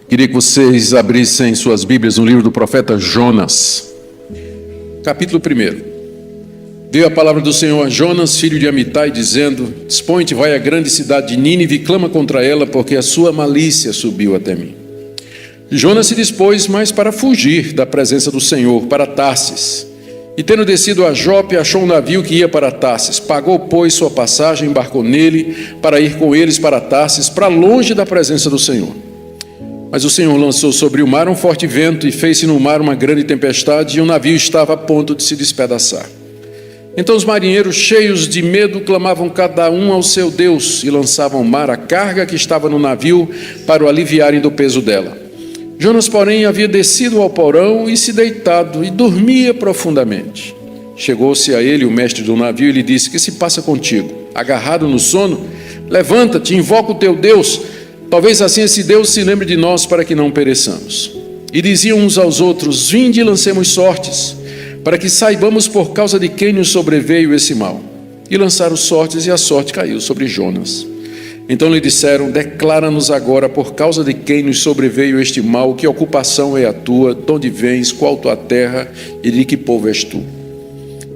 Queria que vocês abrissem suas Bíblias no livro do profeta Jonas, capítulo 1. Veio a palavra do Senhor a Jonas, filho de Amitai, dizendo: Dispõe-te, vai à grande cidade de Nínive e clama contra ela, porque a sua malícia subiu até mim. Jonas se dispôs, mas para fugir da presença do Senhor, para Tarsis. E tendo descido a Jope, achou um navio que ia para Tarsis. Pagou, pois, sua passagem, embarcou nele, para ir com eles para Tarsis, para longe da presença do Senhor. Mas o Senhor lançou sobre o mar um forte vento, e fez-se no mar uma grande tempestade, e o navio estava a ponto de se despedaçar. Então os marinheiros, cheios de medo, clamavam cada um ao seu Deus, e lançavam ao mar a carga que estava no navio, para o aliviarem do peso dela. Jonas, porém, havia descido ao porão e se deitado, e dormia profundamente. Chegou-se a ele o mestre do navio e lhe disse: Que se passa contigo? Agarrado no sono? Levanta-te, invoca o teu Deus. Talvez assim esse Deus se lembre de nós, para que não pereçamos. E diziam uns aos outros: Vinde e lancemos sortes, para que saibamos por causa de quem nos sobreveio esse mal. E lançaram sortes, e a sorte caiu sobre Jonas. Então lhe disseram: Declara-nos agora por causa de quem nos sobreveio este mal, que ocupação é a tua, de onde vens, qual tua terra e de que povo és tu?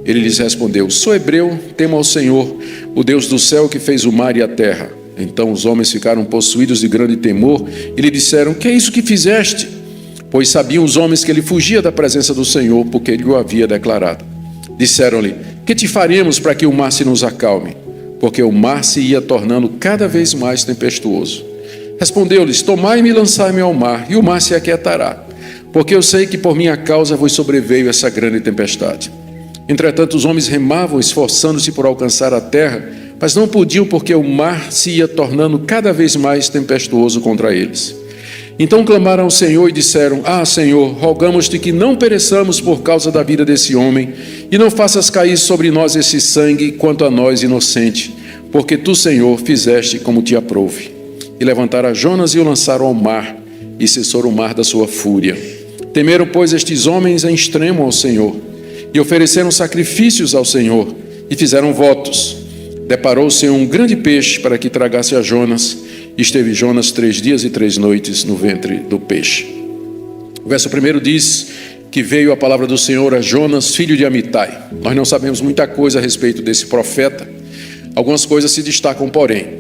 Ele lhes respondeu: Sou hebreu, temo ao Senhor, o Deus do céu, que fez o mar e a terra. Então os homens ficaram possuídos de grande temor e lhe disseram: Que é isso que fizeste? Pois sabiam os homens que ele fugia da presença do Senhor, porque ele o havia declarado. Disseram-lhe: Que te faremos para que o mar se nos acalme? Porque o mar se ia tornando cada vez mais tempestuoso. Respondeu-lhes: Tomai-me e lançai-me ao mar, e o mar se aquietará, porque eu sei que por minha causa vos sobreveio essa grande tempestade. Entretanto os homens remavam, esforçando-se por alcançar a terra, mas não podiam, porque o mar se ia tornando cada vez mais tempestuoso contra eles. Então clamaram ao Senhor e disseram: Senhor, rogamos-te que não pereçamos por causa da vida desse homem, e não faças cair sobre nós esse sangue, quanto a nós inocente, porque tu, Senhor, fizeste como te aprouve. E levantaram a Jonas e o lançaram ao mar, e cessou o mar da sua fúria. Temeram, pois, estes homens em extremo ao Senhor, e ofereceram sacrifícios ao Senhor, e fizeram votos. Deparou-se um grande peixe para que tragasse a Jonas, e esteve Jonas 3 dias e 3 noites no ventre do peixe. O verso 1 diz que veio a palavra do Senhor a Jonas, filho de Amitai. Nós não sabemos muita coisa a respeito desse profeta. Algumas coisas se destacam, porém.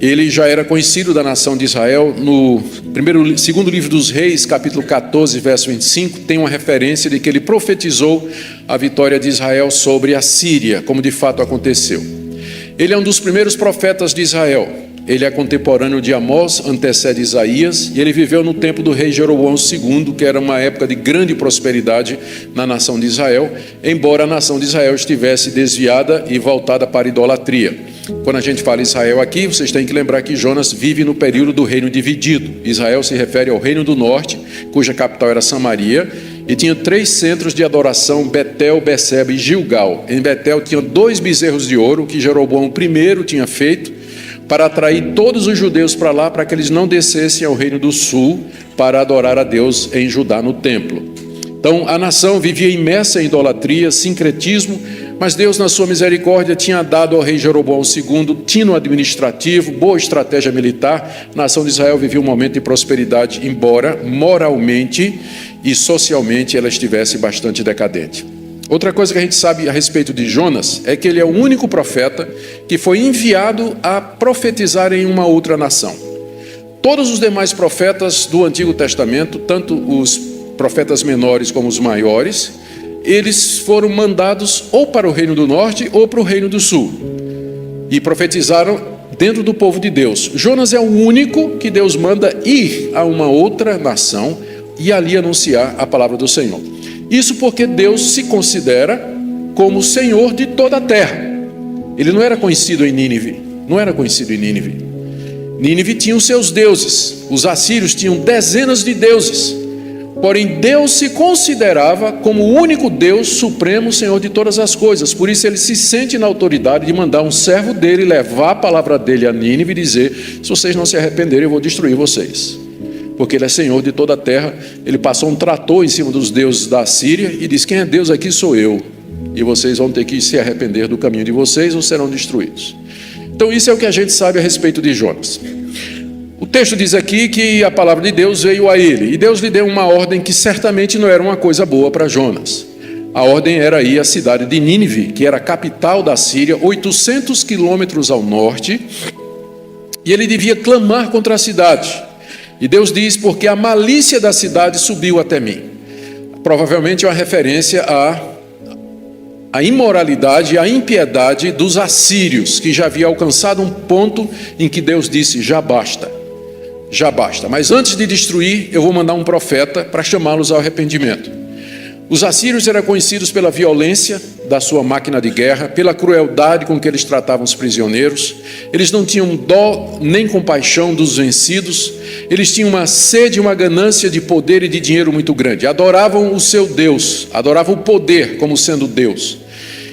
Ele já era conhecido da nação de Israel. No segundo livro dos Reis, capítulo 14, verso 25, tem uma referência de que ele profetizou a vitória de Israel sobre a Síria, como de fato aconteceu. Ele é um dos primeiros profetas de Israel. Ele é contemporâneo de Amós, antecede Isaías, e ele viveu no tempo do rei Jeroboão II, que era uma época de grande prosperidade na nação de Israel, embora a nação de Israel estivesse desviada e voltada para a idolatria. Quando a gente fala Israel aqui, vocês têm que lembrar que Jonas vive no período do reino dividido. Israel se refere ao reino do norte, cuja capital era Samaria, e tinha 3 centros de adoração: Betel, Beceba e Gilgal. Em Betel tinha 2 bezerros de ouro, que Jeroboão I tinha feito, para atrair todos os judeus para lá, para que eles não descessem ao reino do sul, para adorar a Deus em Judá no templo. Então a nação vivia imersa em idolatria, sincretismo, mas Deus, na sua misericórdia, tinha dado ao rei Jeroboão II tino administrativo, boa estratégia militar. A nação de Israel vivia um momento de prosperidade, embora moralmente e socialmente ela estivesse bastante decadente. Outra coisa que a gente sabe a respeito de Jonas é que ele é o único profeta que foi enviado a profetizar em uma outra nação. Todos os demais profetas do Antigo Testamento, tanto os profetas menores como os maiores, eles foram mandados ou para o reino do norte ou para o reino do sul, e profetizaram dentro do povo de Deus. Jonas é o único que Deus manda ir a uma outra nação e ali anunciar a palavra do Senhor. Isso porque Deus se considera como Senhor de toda a terra. Ele não era conhecido em Nínive. Nínive tinha os seus deuses. Os assírios tinham dezenas de deuses. Porém, Deus se considerava como o único Deus supremo, Senhor de todas as coisas. Por isso ele se sente na autoridade de mandar um servo dele levar a palavra dele a Nínive e dizer: se vocês não se arrependerem, eu vou destruir vocês. Porque ele é Senhor de toda a terra. Ele passou um trator em cima dos deuses da Síria e disse: quem é Deus aqui sou eu, e vocês vão ter que se arrepender do caminho de vocês ou serão destruídos. Então isso é o que a gente sabe a respeito de Jonas. O texto diz aqui que a palavra de Deus veio a ele, e Deus lhe deu uma ordem que certamente não era uma coisa boa para Jonas. A ordem era ir à cidade de Nínive, que era a capital da Síria, 800 quilômetros ao norte, e ele devia clamar contra a cidade. E Deus diz, porque a malícia da cidade subiu até mim. Provavelmente é uma referência à imoralidade, à impiedade dos assírios, que já havia alcançado um ponto em que Deus disse, já basta. Já basta, mas antes de destruir, eu vou mandar um profeta para chamá-los ao arrependimento. Os assírios eram conhecidos pela violência da sua máquina de guerra, pela crueldade com que eles tratavam os prisioneiros. Eles não tinham dó nem compaixão dos vencidos. Eles tinham uma sede, uma ganância de poder e de dinheiro muito grande. Adoravam o seu Deus, adoravam o poder como sendo Deus.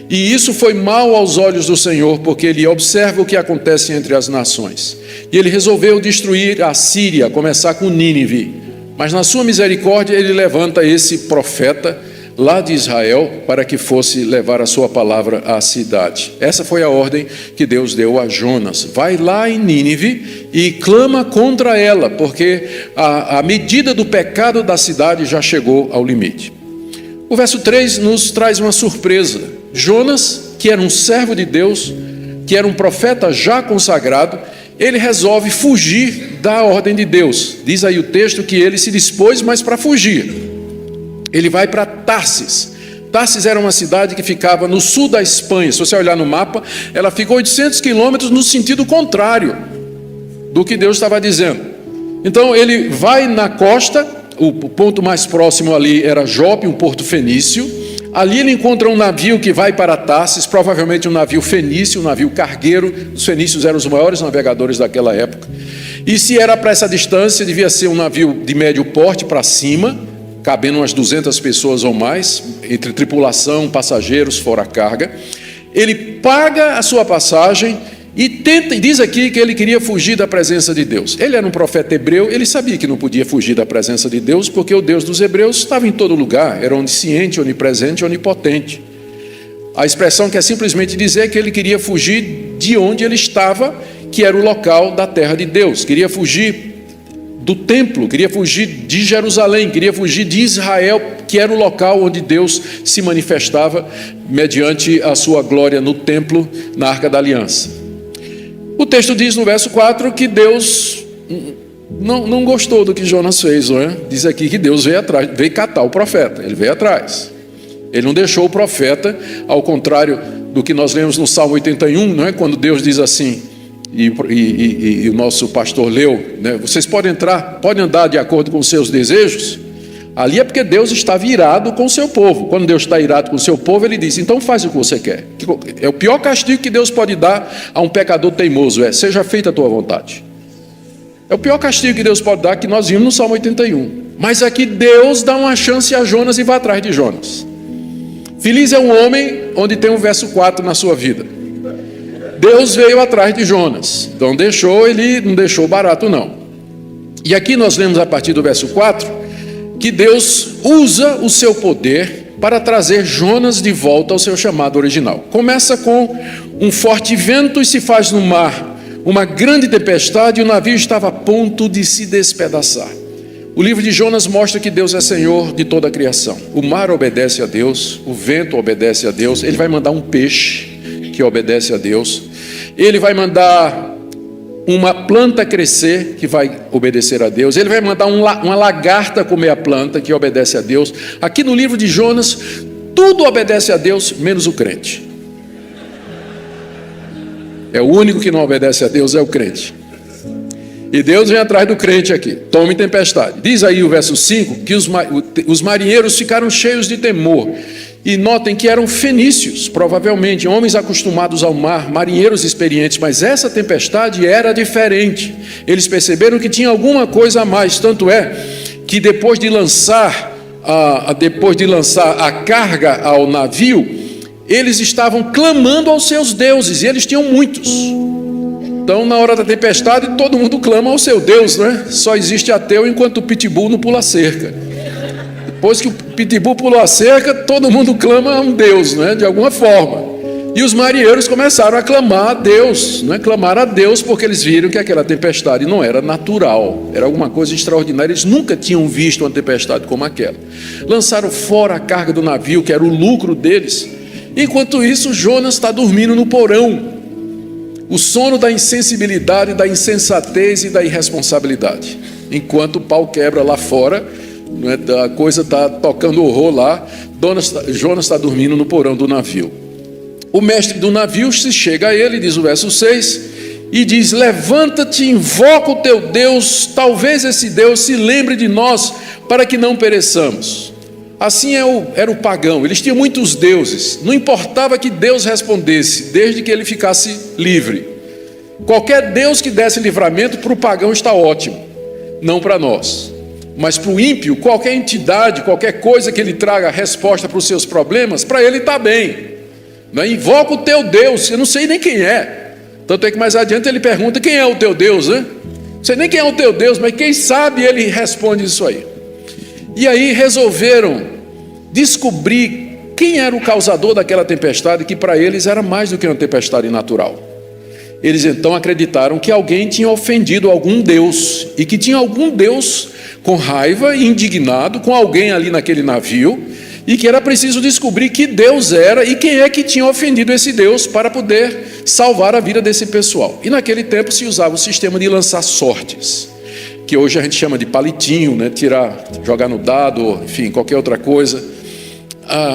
E isso foi mal aos olhos do Senhor, porque Ele observa o que acontece entre as nações. E Ele resolveu destruir a Síria, começar com Nínive. Mas na sua misericórdia Ele levanta esse profeta lá de Israel para que fosse levar a sua palavra à cidade. Essa foi a ordem que Deus deu a Jonas. Vai lá em Nínive e clama contra ela, porque a medida do pecado da cidade já chegou ao limite. O verso 3 nos traz uma surpresa. Jonas, que era um servo de Deus, que era um profeta já consagrado, ele resolve fugir da ordem de Deus. Diz aí o texto que ele se dispôs, mas para fugir. Ele vai para Tarsis. Tarsis era uma cidade que ficava no sul da Espanha. Se você olhar no mapa, ela fica 800 quilômetros no sentido contrário do que Deus estava dizendo. Então ele vai na costa, o ponto mais próximo ali era Jope, um porto fenício. Ali ele encontra um navio que vai para Tarsis, provavelmente um navio fenício, um navio cargueiro. Os fenícios eram os maiores navegadores daquela época. E se era para essa distância, devia ser um navio de médio porte para cima, cabendo umas 200 pessoas ou mais, entre tripulação, passageiros, fora a carga. Ele paga a sua passagem e diz aqui que ele queria fugir da presença de Deus. Ele era um profeta hebreu, ele sabia que não podia fugir da presença de Deus, porque o Deus dos hebreus estava em todo lugar, era onisciente, onipresente, onipotente. A expressão quer simplesmente dizer que ele queria fugir de onde ele estava, que era o local da terra de Deus. Queria fugir do templo, queria fugir de Jerusalém, queria fugir de Israel, que era o local onde Deus se manifestava mediante a sua glória no templo, na Arca da Aliança. O texto diz no verso 4 que Deus não gostou do que Jonas fez, não é? Diz aqui que Deus veio catar o profeta, ele veio atrás. Ele não deixou o profeta, ao contrário do que nós lemos no Salmo 81, não é? Quando Deus diz assim, e o nosso pastor leu, né? Vocês podem andar de acordo com os seus desejos. Ali é porque Deus estava irado com o seu povo. Quando Deus está irado com o seu povo, Ele diz, então faz o que você quer. É o pior castigo que Deus pode dar a um pecador teimoso, seja feita a tua vontade. É o pior castigo que Deus pode dar, que nós vimos no Salmo 81. Mas aqui Deus dá uma chance a Jonas e vai atrás de Jonas. Feliz é um homem onde tem o verso 4 na sua vida. Deus veio atrás de Jonas. Então ele não deixou barato não. E aqui nós lemos a partir do verso 4, que Deus usa o seu poder para trazer Jonas de volta ao seu chamado original. Começa com um forte vento e se faz no mar uma grande tempestade e o navio estava a ponto de se despedaçar. O livro de Jonas mostra que Deus é Senhor de toda a criação. O mar obedece a Deus, o vento obedece a Deus, Ele vai mandar um peixe que obedece a Deus, Ele vai mandar uma planta crescer, que vai obedecer a Deus. Ele vai mandar uma lagarta comer a planta, que obedece a Deus. Aqui no livro de Jonas, tudo obedece a Deus, menos o crente. É o único que não obedece a Deus, é o crente. E Deus vem atrás do crente aqui. Tome tempestade. Diz aí o verso 5, que os marinheiros ficaram cheios de temor. E notem que eram fenícios, provavelmente, homens acostumados ao mar, marinheiros experientes, mas essa tempestade era diferente. Eles perceberam que tinha alguma coisa a mais, tanto é que depois de lançar a carga ao navio, eles estavam clamando aos seus deuses, e eles tinham muitos. Então, na hora da tempestade, todo mundo clama ao seu Deus, não é? Só existe ateu enquanto o pitbull não pula a cerca. Depois que o pitbull pulou a cerca, todo mundo clama a um Deus, né? De alguma forma. E os marinheiros começaram a clamar a Deus, não é? Clamar a Deus porque eles viram que aquela tempestade não era natural, era alguma coisa extraordinária. Eles nunca tinham visto uma tempestade como aquela. Lançaram fora a carga do navio, que era o lucro deles. Enquanto isso, Jonas está dormindo no porão. O sono da insensibilidade, da insensatez e da irresponsabilidade. Enquanto o pau quebra lá fora, não é? A coisa está tocando horror lá, Jonas está dormindo no porão do navio. O mestre do navio se chega a ele, diz o verso 6, e diz: levanta-te, invoca o teu Deus, talvez esse Deus se lembre de nós, para que não pereçamos. Assim era o pagão, eles tinham muitos deuses, não importava que Deus respondesse, desde que ele ficasse livre. Qualquer Deus que desse livramento para o pagão está ótimo, não para nós. Mas para o ímpio, qualquer entidade, qualquer coisa que ele traga a resposta para os seus problemas, para ele está bem. Não, invoca o teu Deus, eu não sei nem quem é. Tanto é que mais adiante ele pergunta: quem é o teu Deus, né? Não sei nem quem é o teu Deus, mas quem sabe ele responde isso aí. E aí resolveram descobrir quem era o causador daquela tempestade, que para eles era mais do que uma tempestade natural. Eles então acreditaram que alguém tinha ofendido algum Deus, e que tinha algum Deus com raiva e indignado com alguém ali naquele navio, e que era preciso descobrir que Deus era e quem é que tinha ofendido esse Deus para poder salvar a vida desse pessoal. E naquele tempo se usava o sistema de lançar sortes, que hoje a gente chama de palitinho, né? Jogar no dado, enfim, qualquer outra coisa.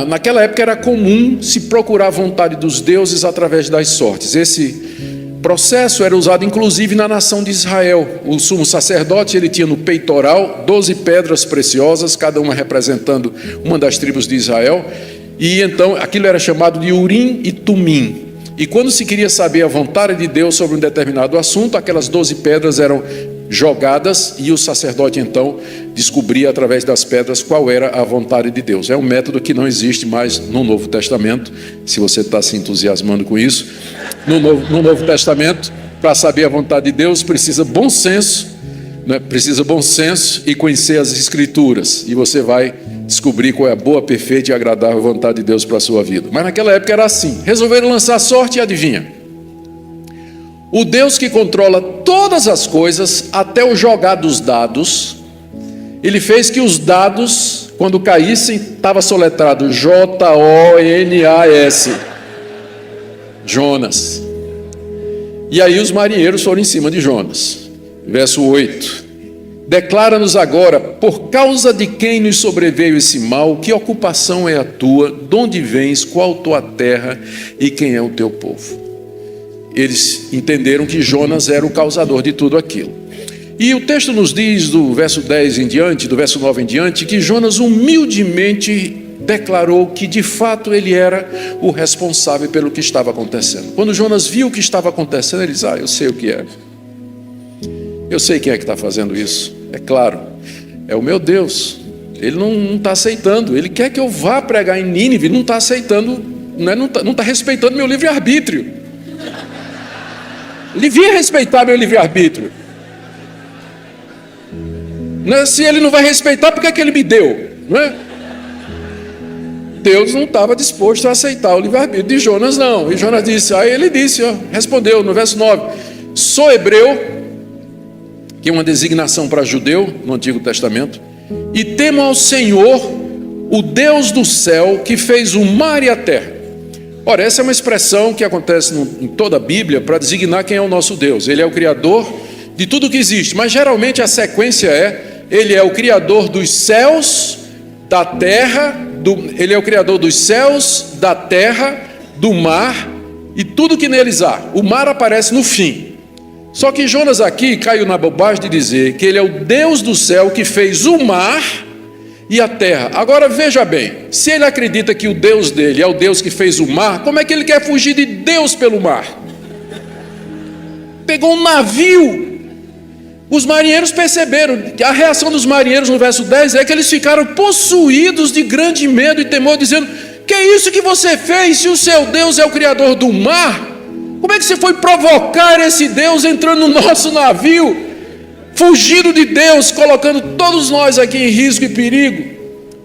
Naquela época era comum se procurar a vontade dos deuses através das sortes. Esse processo era usado inclusive na nação de Israel. O sumo sacerdote, ele tinha no peitoral 12 pedras preciosas, cada uma representando uma das tribos de Israel, e então aquilo era chamado de Urim e Tumim. E quando se queria saber a vontade de Deus sobre um determinado assunto, aquelas 12 pedras eram jogadas e o sacerdote então descobria através das pedras qual era a vontade de Deus. É um método que não existe mais no Novo Testamento, se você está se entusiasmando com isso. No Novo Testamento, para saber a vontade de Deus, precisa bom senso, né? Precisa bom senso e conhecer as Escrituras, e você vai descobrir qual é a boa, perfeita e agradável vontade de Deus para a sua vida. Mas naquela época era assim, resolveram lançar sorte e adivinha? O Deus que controla todas as coisas, até o jogar dos dados, ele fez que os dados, quando caíssem, estava soletrado Jonas. Jonas. E aí os marinheiros foram em cima de Jonas. Verso 8. Declara-nos agora, por causa de quem nos sobreveio esse mal, que ocupação é a tua, de onde vens, qual tua terra e quem é o teu povo. Eles entenderam que Jonas era o causador de tudo aquilo. E o texto nos diz, do verso 10 em diante, do verso 9 em diante, que Jonas humildemente declarou que de fato ele era o responsável pelo que estava acontecendo. Quando Jonas viu o que estava acontecendo, ele disse: eu sei o que é. Eu sei quem é que está fazendo isso. É claro, é o meu Deus. Ele não está aceitando. Ele quer que eu vá pregar em Nínive, não está aceitando, não está respeitando meu livre-arbítrio. Ele devia respeitar meu livre-arbítrio. Se ele não vai respeitar, por que é que ele me deu? Não é? Deus não estava disposto a aceitar o livre-arbítrio de Jonas, não. E Jonas disse, aí ele disse, respondeu no verso 9: sou hebreu, que é uma designação para judeu no Antigo Testamento, e temo ao Senhor, o Deus do céu, que fez o mar e a terra. Ora, essa é uma expressão que acontece em toda a Bíblia para designar quem é o nosso Deus. Ele é o Criador de tudo que existe, mas geralmente a sequência ele é o Criador dos céus, da terra, ele é o Criador dos céus, da terra, do mar e tudo que neles há. O mar aparece no fim. Só que Jonas aqui caiu na bobagem de dizer que ele é o Deus do céu que fez o mar e a terra. Agora veja bem, se ele acredita que o Deus dele é o Deus que fez o mar, como é que ele quer fugir de Deus pelo mar? Pegou um navio. Os marinheiros perceberam, a reação dos marinheiros no verso 10 é que eles ficaram possuídos de grande medo e temor, dizendo: que é isso que você fez, se o seu Deus é o Criador do mar? Como é que você foi provocar esse Deus entrando no nosso navio? Fugindo de Deus, colocando todos nós aqui em risco e perigo.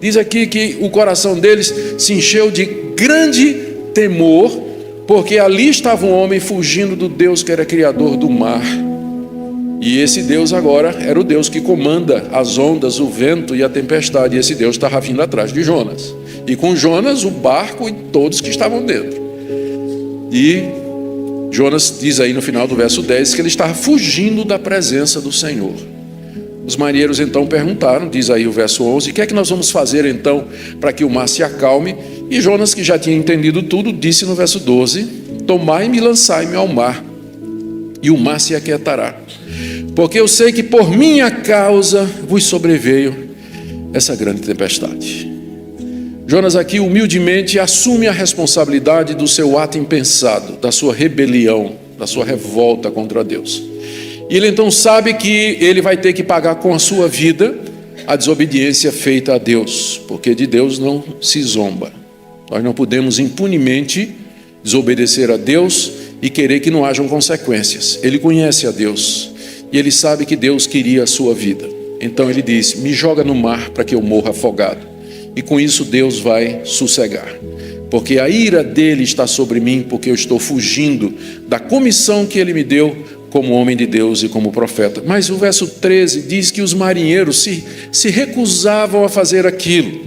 Diz aqui que o coração deles se encheu de grande temor porque ali estava um homem fugindo do Deus que era criador do mar. E esse Deus agora era o Deus que comanda as ondas, o vento e a tempestade. E esse Deus estava vindo atrás de Jonas. E com Jonas, o barco e todos que estavam dentro. E Jonas diz aí no final do verso 10 que ele estava fugindo da presença do Senhor. Os marinheiros então perguntaram, diz aí o verso 11, o que é que nós vamos fazer então para que o mar se acalme? E Jonas, que já tinha entendido tudo, disse no verso 12, tomai-me e lançai-me ao mar, e o mar se aquietará. Porque eu sei que por minha causa vos sobreveio essa grande tempestade. Jonas aqui humildemente assume a responsabilidade do seu ato impensado, da sua rebelião, da sua revolta contra Deus. E ele então sabe que ele vai ter que pagar com a sua vida a desobediência feita a Deus, porque de Deus não se zomba. Nós não podemos impunemente desobedecer a Deus e querer que não hajam consequências. Ele conhece a Deus e ele sabe que Deus queria a sua vida. Então ele diz, me joga no mar para que eu morra afogado. E com isso Deus vai sossegar. Porque a ira dele está sobre mim, porque eu estou fugindo da comissão que ele me deu como homem de Deus e como profeta. Mas o verso 13 diz que os marinheiros se recusavam a fazer aquilo.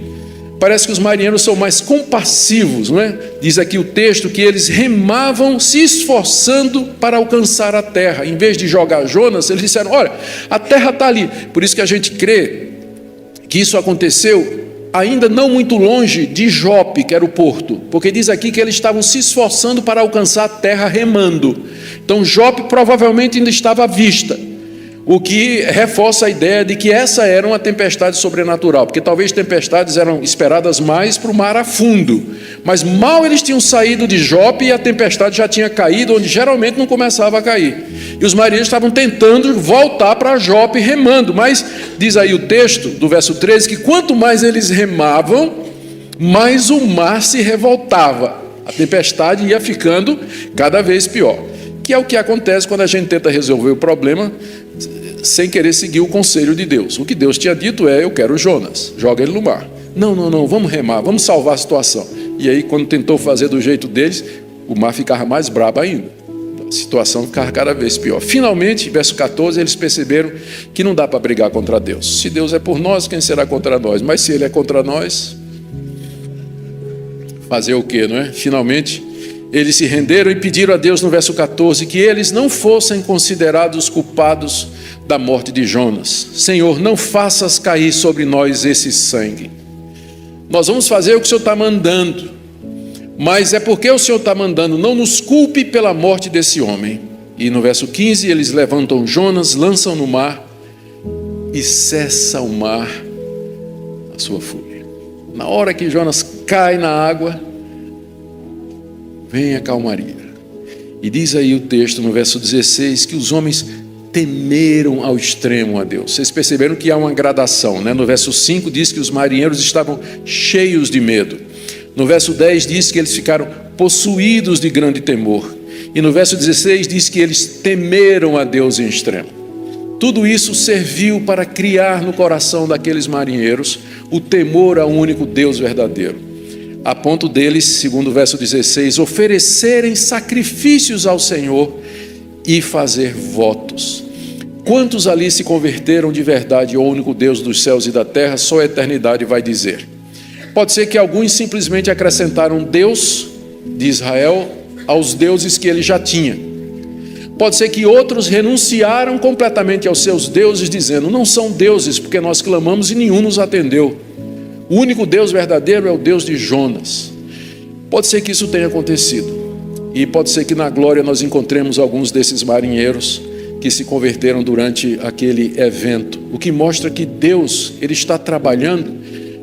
Parece que os marinheiros são mais compassivos, não é? Diz aqui o texto que eles remavam se esforçando para alcançar a terra. Em vez de jogar Jonas, eles disseram, olha, a terra está ali. Por isso que a gente crê que isso aconteceu ainda não muito longe de Jope, que era o porto, porque diz aqui que eles estavam se esforçando para alcançar a terra remando. Então Jope provavelmente ainda estava à vista, o que reforça a ideia de que essa era uma tempestade sobrenatural, porque talvez tempestades eram esperadas mais para o mar a fundo, mas mal eles tinham saído de Jope e a tempestade já tinha caído, onde geralmente não começava a cair, e os marinheiros estavam tentando voltar para Jope remando, mas diz aí o texto do verso 13, que quanto mais eles remavam, mais o mar se revoltava, a tempestade ia ficando cada vez pior, que é o que acontece quando a gente tenta resolver o problema sem querer seguir o conselho de Deus. O que Deus tinha dito é, eu quero Jonas, joga ele no mar. Não, vamos remar, vamos salvar a situação. E aí quando tentou fazer do jeito deles, o mar ficava mais brabo ainda. A situação ficava cada vez pior. Finalmente, verso 14, eles perceberam que não dá para brigar contra Deus. Se Deus é por nós, quem será contra nós? Mas se Ele é contra nós, fazer o quê, não é? Finalmente, eles se renderam e pediram a Deus no verso 14 que eles não fossem considerados culpados da morte de Jonas. Senhor, não faças cair sobre nós esse sangue. Nós vamos fazer o que o Senhor está mandando, mas é porque o Senhor está mandando, não nos culpe pela morte desse homem. E no verso 15 eles levantam Jonas, lançam no mar e cessa o mar a sua fúria. Na hora que Jonas cai na água, vem a calmaria. E diz aí o texto no verso 16 que os homens temeram ao extremo a Deus. Vocês perceberam que há uma gradação, né? No verso 5 diz que os marinheiros estavam cheios de medo. No verso 10 diz que eles ficaram possuídos de grande temor. E no verso 16 diz que eles temeram a Deus em extremo. Tudo isso serviu para criar no coração daqueles marinheiros o temor ao único Deus verdadeiro, a ponto deles, segundo o verso 16, oferecerem sacrifícios ao Senhor e fazer votos. Quantos ali se converteram de verdade ao único Deus dos céus e da terra, só a eternidade vai dizer. Pode ser que alguns simplesmente acrescentaram Deus de Israel aos deuses que ele já tinha. Pode ser que outros renunciaram completamente aos seus deuses, dizendo, não são deuses, porque nós clamamos e nenhum nos atendeu. O único Deus verdadeiro é o Deus de Jonas. Pode ser que isso tenha acontecido. E pode ser que na glória nós encontremos alguns desses marinheiros que se converteram durante aquele evento. O que mostra que Deus, Ele está trabalhando,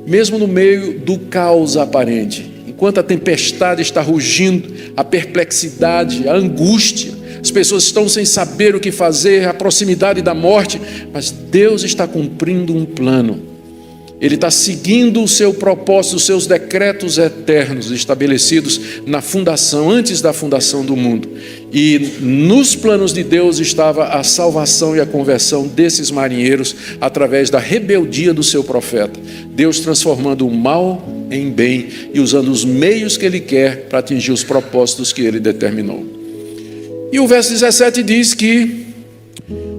mesmo no meio do caos aparente. Enquanto a tempestade está rugindo, a perplexidade, a angústia, as pessoas estão sem saber o que fazer, a proximidade da morte, mas Deus está cumprindo um plano. Ele está seguindo o seu propósito, os seus decretos eternos estabelecidos na fundação, antes da fundação do mundo. E nos planos de Deus estava a salvação e a conversão desses marinheiros através da rebeldia do seu profeta. Deus transformando o mal em bem e usando os meios que Ele quer para atingir os propósitos que Ele determinou. E o verso 17 diz que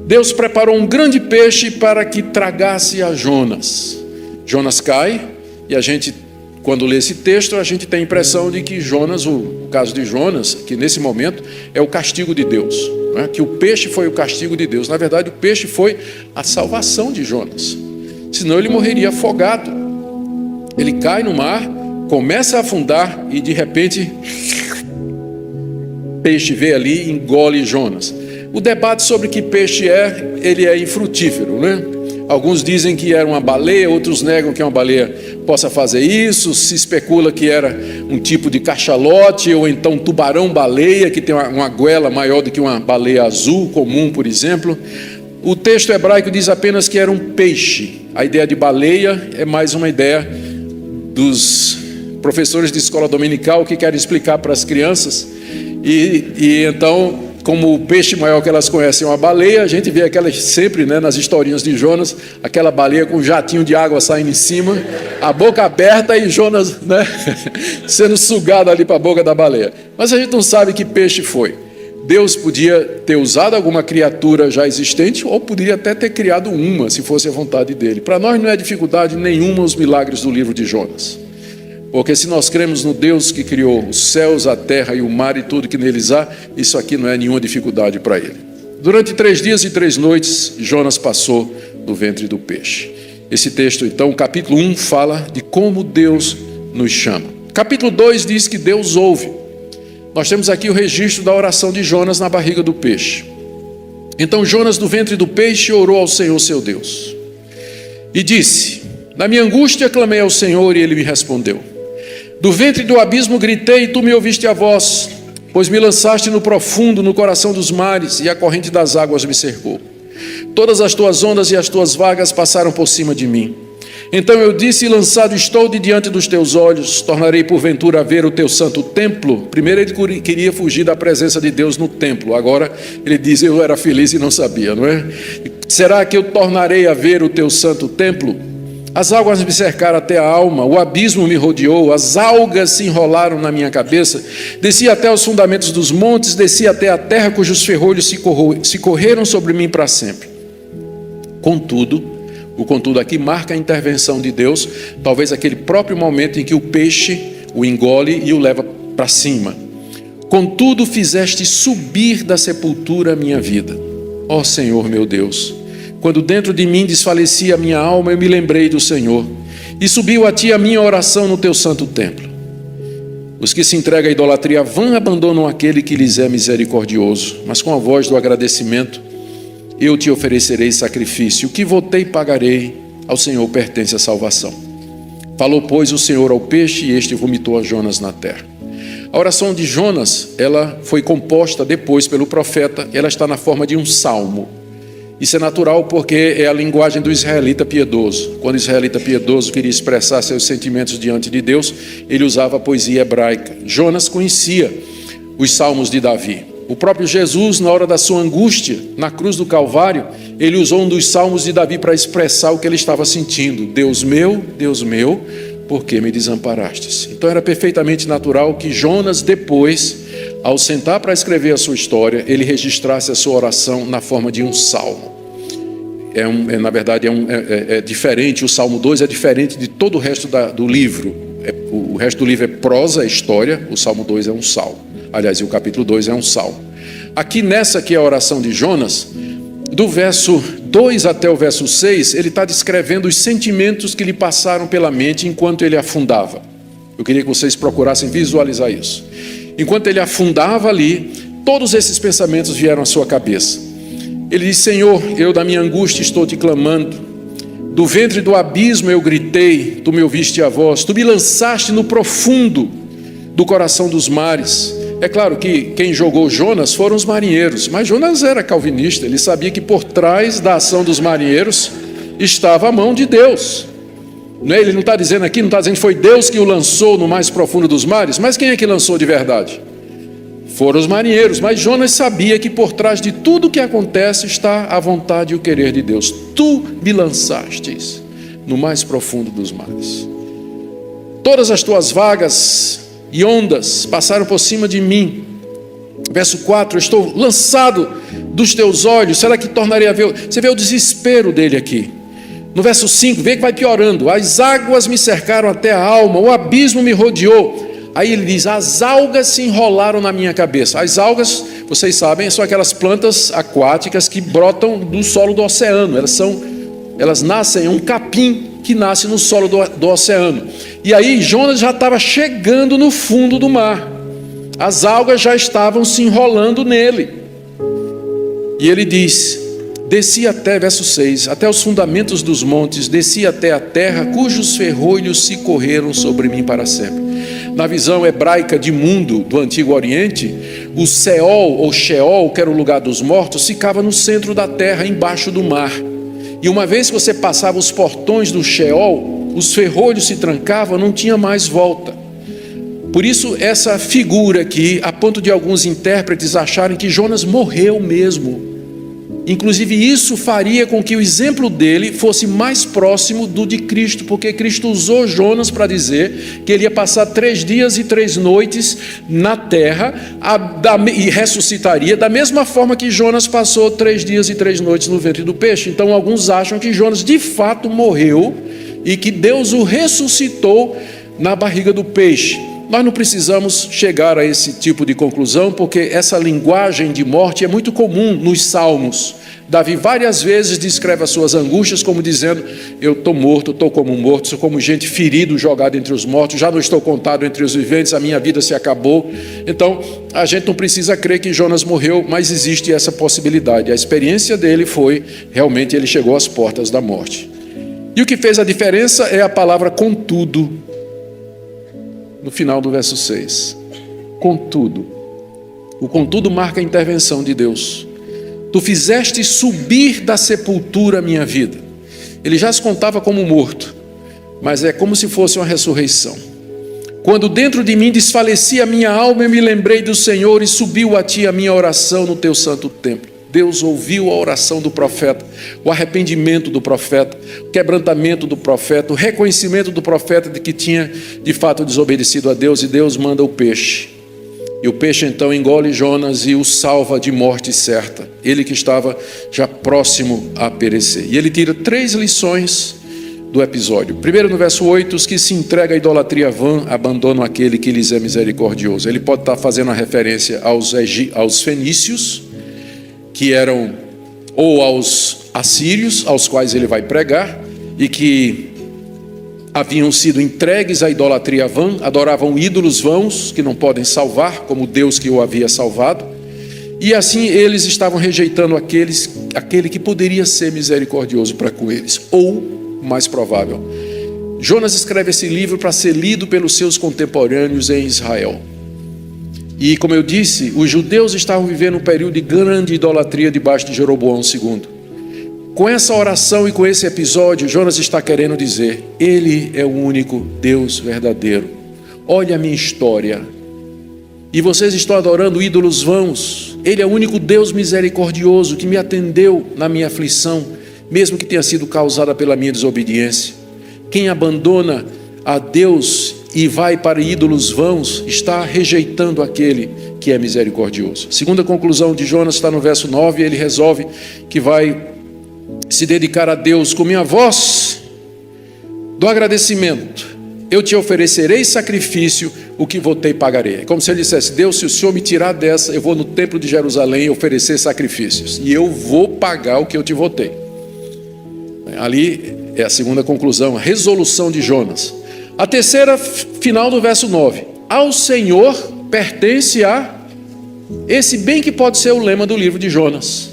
Deus preparou um grande peixe para que tragasse a Jonas. Jonas cai, e a gente, quando lê esse texto, a gente tem a impressão de que Jonas, o caso de Jonas, que nesse momento é o castigo de Deus, né? Que o peixe foi o castigo de Deus. Na verdade, o peixe foi a salvação de Jonas, senão ele morreria afogado. Ele cai no mar, começa a afundar e de repente, peixe vê ali e engole Jonas. O debate sobre que peixe ele é infrutífero, né? Alguns dizem que era uma baleia, outros negam que uma baleia possa fazer isso. Se especula que era um tipo de cachalote ou então tubarão-baleia, que tem uma goela maior do que uma baleia azul comum, por exemplo. O texto hebraico diz apenas que era um peixe. A ideia de baleia é mais uma ideia dos professores de escola dominical que querem explicar para as crianças. E então, como o peixe maior que elas conhecem é uma baleia, a gente vê aquelas sempre, né, nas historinhas de Jonas, aquela baleia com um jatinho de água saindo em cima, a boca aberta e Jonas, né, sendo sugado ali para a boca da baleia. Mas a gente não sabe que peixe foi. Deus podia ter usado alguma criatura já existente ou poderia até ter criado uma, se fosse a vontade dele. Para nós não é dificuldade nenhuma os milagres do livro de Jonas. Porque se nós cremos no Deus que criou os céus, a terra e o mar e tudo que neles há, isso aqui não é nenhuma dificuldade para ele. Durante 3 dias e 3 noites, Jonas passou no ventre do peixe. Esse texto, então, capítulo 1, fala de como Deus nos chama. Capítulo 2 diz que Deus ouve. Nós temos aqui o registro da oração de Jonas na barriga do peixe. Então Jonas, do ventre do peixe, orou ao Senhor seu Deus. E disse: na minha angústia clamei ao Senhor e Ele me respondeu. Do ventre do abismo gritei e tu me ouviste a voz, pois me lançaste no profundo, no coração dos mares, e a corrente das águas me cercou. Todas as tuas ondas e as tuas vagas passaram por cima de mim. Então eu disse: lançado estou de diante dos teus olhos, tornarei porventura a ver o teu santo templo. Primeiro ele queria fugir da presença de Deus no templo, agora ele diz: eu era feliz e não sabia, não é? Será que eu tornarei a ver o teu santo templo? As águas me cercaram até a alma, o abismo me rodeou, as algas se enrolaram na minha cabeça. Desci até os fundamentos dos montes, desci até a terra cujos ferrolhos se correram sobre mim para sempre. Contudo, o contudo aqui marca a intervenção de Deus, talvez aquele próprio momento em que o peixe o engole e o leva para cima. Contudo, fizeste subir da sepultura a minha vida. Ó Senhor meu Deus, quando dentro de mim desfalecia a minha alma, eu me lembrei do Senhor, e subiu a ti a minha oração no teu santo templo. Os que se entregam à idolatria vã abandonam aquele que lhes é misericordioso, mas com a voz do agradecimento eu te oferecerei sacrifício. O que votei pagarei, ao Senhor pertence a salvação. Falou, pois, o Senhor ao peixe, e este vomitou a Jonas na terra. A oração de Jonas, ela foi composta depois pelo profeta, ela está na forma de um salmo. Isso é natural porque é a linguagem do israelita piedoso. Quando o israelita piedoso queria expressar seus sentimentos diante de Deus, ele usava a poesia hebraica. Jonas conhecia os salmos de Davi. O próprio Jesus, na hora da sua angústia, na cruz do Calvário, ele usou um dos salmos de Davi para expressar o que ele estava sentindo. Deus meu, por que me desamparastes? Então era perfeitamente natural que Jonas depois, ao sentar para escrever a sua história, ele registrasse a sua oração na forma de um salmo. Na verdade, é diferente, o Salmo 2 é diferente de todo o resto do livro. O resto do livro é prosa, é história, o Salmo 2 é um salmo. Aliás, o capítulo 2 é um salmo. Aqui nessa que é a oração de Jonas, do verso 2 até o verso 6, ele está descrevendo os sentimentos que lhe passaram pela mente enquanto ele afundava. Eu queria que vocês procurassem visualizar isso. Enquanto ele afundava ali, todos esses pensamentos vieram à sua cabeça. Ele disse: Senhor, eu da minha angústia estou te clamando. Do ventre do abismo eu gritei, tu me ouviste a voz. Tu me lançaste no profundo do coração dos mares. É claro que quem jogou Jonas foram os marinheiros, mas Jonas era calvinista. Ele sabia que por trás da ação dos marinheiros estava a mão de Deus. Ele não está dizendo aqui, não está dizendo que foi Deus que o lançou no mais profundo dos mares, mas quem é que lançou de verdade? Foram os marinheiros, mas Jonas sabia que por trás de tudo que acontece está a vontade e o querer de Deus. Tu me lançastes no mais profundo dos mares. Todas as tuas vagas e ondas passaram por cima de mim. Verso 4, estou lançado dos teus olhos, será que tornarei a ver? Você vê o desespero dele aqui. No verso 5, vê que vai piorando. As águas me cercaram até a alma, o abismo me rodeou. Aí ele diz, as algas se enrolaram na minha cabeça. As algas, vocês sabem, são aquelas plantas aquáticas que brotam do solo do oceano. Elas nascem, é um capim que nasce no solo do oceano. E aí Jonas já estava chegando no fundo do mar. As algas já estavam se enrolando nele. E ele diz, desci até, verso 6, até os fundamentos dos montes, desci até a terra, cujos ferrolhos se correram sobre mim para sempre. Na visão hebraica de mundo do Antigo Oriente, o Seol ou Sheol, que era o lugar dos mortos, ficava no centro da terra, embaixo do mar. E uma vez que você passava os portões do Sheol, os ferrolhos se trancavam, não tinha mais volta. Por isso essa figura aqui, a ponto de alguns intérpretes acharem que Jonas morreu mesmo. Inclusive isso faria com que o exemplo dele fosse mais próximo do de Cristo, porque Cristo usou Jonas para dizer que ele ia passar 3 dias e 3 noites na terra e ressuscitaria, da mesma forma que Jonas passou 3 dias e 3 noites no ventre do peixe. Então alguns acham que Jonas de fato morreu e que Deus o ressuscitou na barriga do peixe. Nós não precisamos chegar a esse tipo de conclusão, porque essa linguagem de morte é muito comum nos Salmos. Davi várias vezes descreve as suas angústias como dizendo, eu estou morto, estou como um morto, sou como gente ferido, jogado entre os mortos, já não estou contado entre os viventes, a minha vida se acabou. Então, a gente não precisa crer que Jonas morreu, mas existe essa possibilidade. A experiência dele foi, realmente, ele chegou às portas da morte. E o que fez a diferença é a palavra contudo, no final do verso 6. Contudo. O contudo marca a intervenção de Deus. Tu fizeste subir da sepultura a minha vida. Ele já se contava como morto, mas é como se fosse uma ressurreição. Quando dentro de mim desfalecia a minha alma, eu me lembrei do Senhor e subiu a ti a minha oração no teu santo templo. Deus ouviu a oração do profeta, o arrependimento do profeta, o quebrantamento do profeta, o reconhecimento do profeta de que tinha de fato desobedecido a Deus, e Deus manda o peixe. E o peixe então engole Jonas e o salva de morte certa, ele que estava já próximo a perecer. E ele tira 3 lições do episódio. Primeiro, no verso 8, os que se entregam à idolatria vã abandonam aquele que lhes é misericordioso. Ele pode estar fazendo a referência aos fenícios, que eram, ou aos assírios, aos quais ele vai pregar, e que haviam sido entregues à idolatria vã, adoravam ídolos vãos, que não podem salvar, como Deus que o havia salvado, e assim eles estavam rejeitando aquele que poderia ser misericordioso para com eles, ou, mais provável, Jonas escreve esse livro para ser lido pelos seus contemporâneos em Israel. E como eu disse, os judeus estavam vivendo um período de grande idolatria debaixo de Jeroboão II. Com essa oração e com esse episódio, Jonas está querendo dizer, ele é o único Deus verdadeiro. Olha a minha história. E vocês estão adorando ídolos vãos. Ele é o único Deus misericordioso que me atendeu na minha aflição, mesmo que tenha sido causada pela minha desobediência. Quem abandona a Deus e vai para ídolos vãos, está rejeitando aquele que é misericordioso. A segunda conclusão de Jonas está no verso 9, ele resolve que vai se dedicar a Deus com minha voz do agradecimento. Eu te oferecerei sacrifício, o que votei pagarei. É como se ele dissesse, Deus, se o Senhor me tirar dessa, eu vou no templo de Jerusalém oferecer sacrifícios, e eu vou pagar o que eu te votei. Ali é a segunda conclusão, a resolução de Jonas. A terceira, final do verso 9. Ao Senhor pertence esse bem que pode ser o lema do livro de Jonas.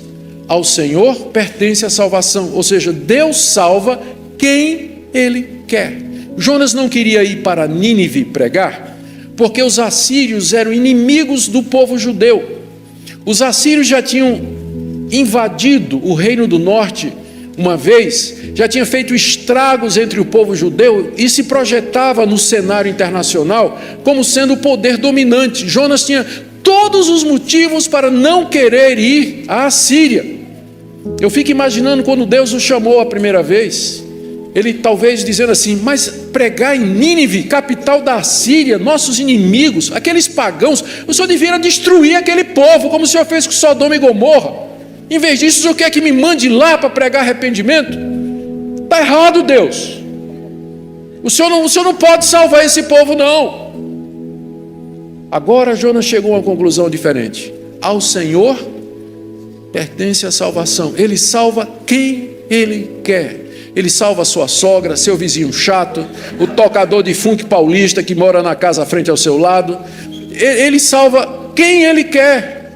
Ao Senhor pertence a salvação, ou seja, Deus salva quem Ele quer. Jonas não queria ir para Nínive pregar, porque os assírios eram inimigos do povo judeu. Os assírios já tinham invadido o reino do norte uma vez, já tinha feito estragos entre o povo judeu e se projetava no cenário internacional como sendo o poder dominante. Jonas tinha todos os motivos para não querer ir à Síria. Eu fico imaginando quando Deus o chamou a primeira vez, ele talvez dizendo assim: mas pregar em Nínive, capital da Síria, nossos inimigos, aqueles pagãos, o senhor deveria destruir aquele povo, como o senhor fez com Sodoma e Gomorra. Em vez disso, o senhor quer que me mande lá para pregar arrependimento? Está errado, Deus. O senhor não pode salvar esse povo, não. Agora Jonas chegou a uma conclusão diferente. Ao Senhor pertence a salvação. Ele salva quem Ele quer. Ele salva a sua sogra, seu vizinho chato, o tocador de funk paulista que mora na casa à frente ao seu lado. Ele salva quem Ele quer.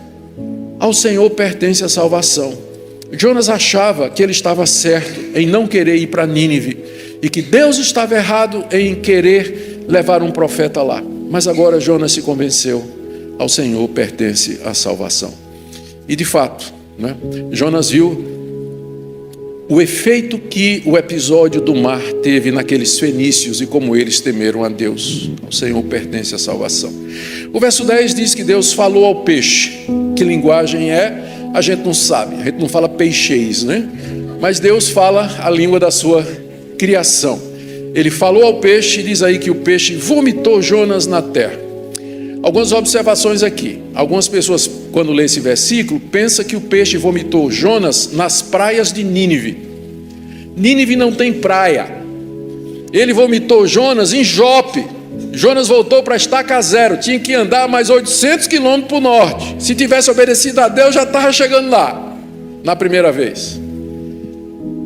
Ao Senhor pertence a salvação. Jonas achava que ele estava certo em não querer ir para Nínive e que Deus estava errado em querer levar um profeta lá. Mas agora Jonas se convenceu: ao Senhor pertence a salvação. E de fato, Jonas viu o efeito que o episódio do mar teve naqueles fenícios e como eles temeram a Deus. Ao Senhor pertence a salvação. O verso 10 diz que Deus falou ao peixe. Que linguagem é? A gente não sabe, a gente não fala peixeis, Mas Deus fala a língua da sua criação. Ele falou ao peixe e diz aí que o peixe vomitou Jonas na terra. Algumas observações aqui. Algumas pessoas, quando lê esse versículo, pensam que o peixe vomitou Jonas nas praias de Nínive. Nínive não tem praia. Ele vomitou Jonas em Jope. Jonas voltou para estaca zero, tinha que andar mais 800 quilômetros para o norte. Se tivesse obedecido a Deus, já estava chegando lá, na primeira vez.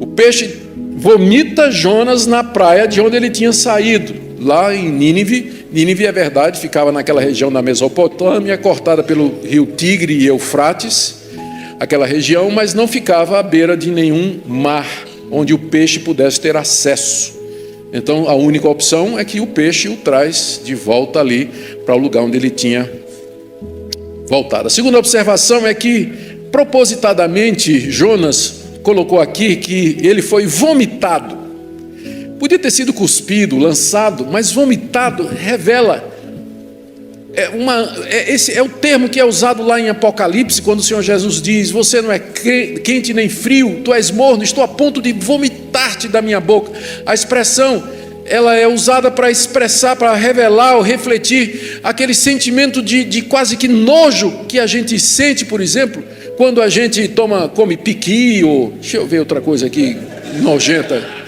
O peixe vomita Jonas na praia de onde ele tinha saído, lá em Nínive. Nínive, é verdade, ficava naquela região da Mesopotâmia, cortada pelo rio Tigre e Eufrates, aquela região, mas não ficava à beira de nenhum mar, onde o peixe pudesse ter acesso. Então a única opção é que o peixe o traz de volta ali para o lugar onde ele tinha voltado. A segunda observação é que propositadamente Jonas colocou aqui que ele foi vomitado. Podia ter sido cuspido, lançado, mas vomitado revela. Esse é o termo que é usado lá em Apocalipse, quando o Senhor Jesus diz: você não é quente nem frio, tu és morno, estou a ponto de vomitar-te da minha boca. A expressão, ela é usada para expressar, para revelar ou refletir aquele sentimento de quase que nojo que a gente sente, por exemplo, quando a gente come piqui, ou deixa eu ver outra coisa aqui nojenta.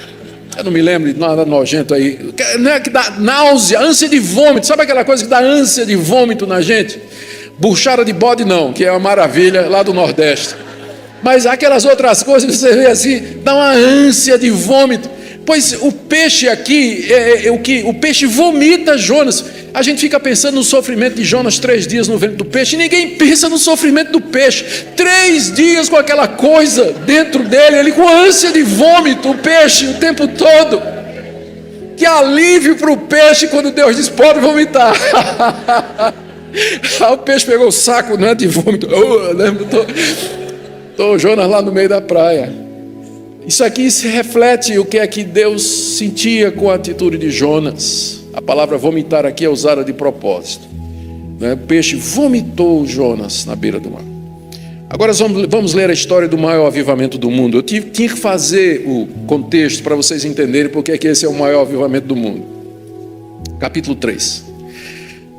Eu não me lembro de nada nojento aí. Não é que dá náusea, ânsia de vômito. Sabe aquela coisa que dá ânsia de vômito na gente? Buchada de bode não, que é uma maravilha lá do Nordeste. Mas aquelas outras coisas que você vê assim, dá uma ânsia de vômito. Pois o peixe aqui, o peixe vomita Jonas. A gente fica pensando no sofrimento de Jonas 3 dias no ventre do peixe, e ninguém pensa no sofrimento do peixe. 3 dias com aquela coisa dentro dele, ele com ânsia de vômito, o peixe o tempo todo. Que alívio para o peixe quando Deus diz: pode vomitar. O peixe pegou o saco, de vômito. Estou Jonas lá no meio da praia. Isso aqui se reflete o que é que Deus sentia com a atitude de Jonas. A palavra vomitar aqui é usada de propósito. O peixe vomitou Jonas na beira do mar. Agora vamos ler a história do maior avivamento do mundo. Eu tinha que fazer o contexto para vocês entenderem porque é que esse é o maior avivamento do mundo. Capítulo 3.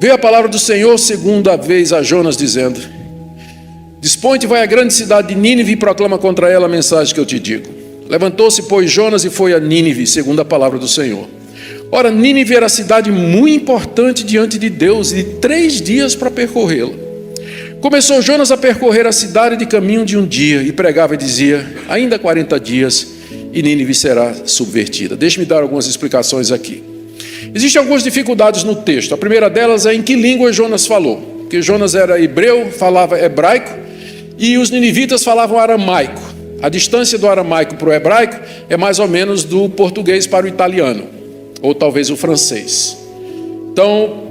Veio a palavra do Senhor segunda vez a Jonas, dizendo: dispõe-te, vai à grande cidade de Nínive e proclama contra ela a mensagem que eu te digo. Levantou-se, pois, Jonas e foi a Nínive, segundo a palavra do Senhor. Ora, Nínive era cidade muito importante diante de Deus, e 3 dias para percorrê-la. Começou Jonas a percorrer a cidade de caminho de um dia, e pregava e dizia: ainda 40 dias, e Nínive será subvertida. Deixe-me dar algumas explicações aqui. Existem algumas dificuldades no texto. A primeira delas é em que língua Jonas falou. Porque Jonas era hebreu, falava hebraico, e os ninivitas falavam aramaico. A distância do aramaico para o hebraico é mais ou menos do português para o italiano, ou talvez o francês. Então,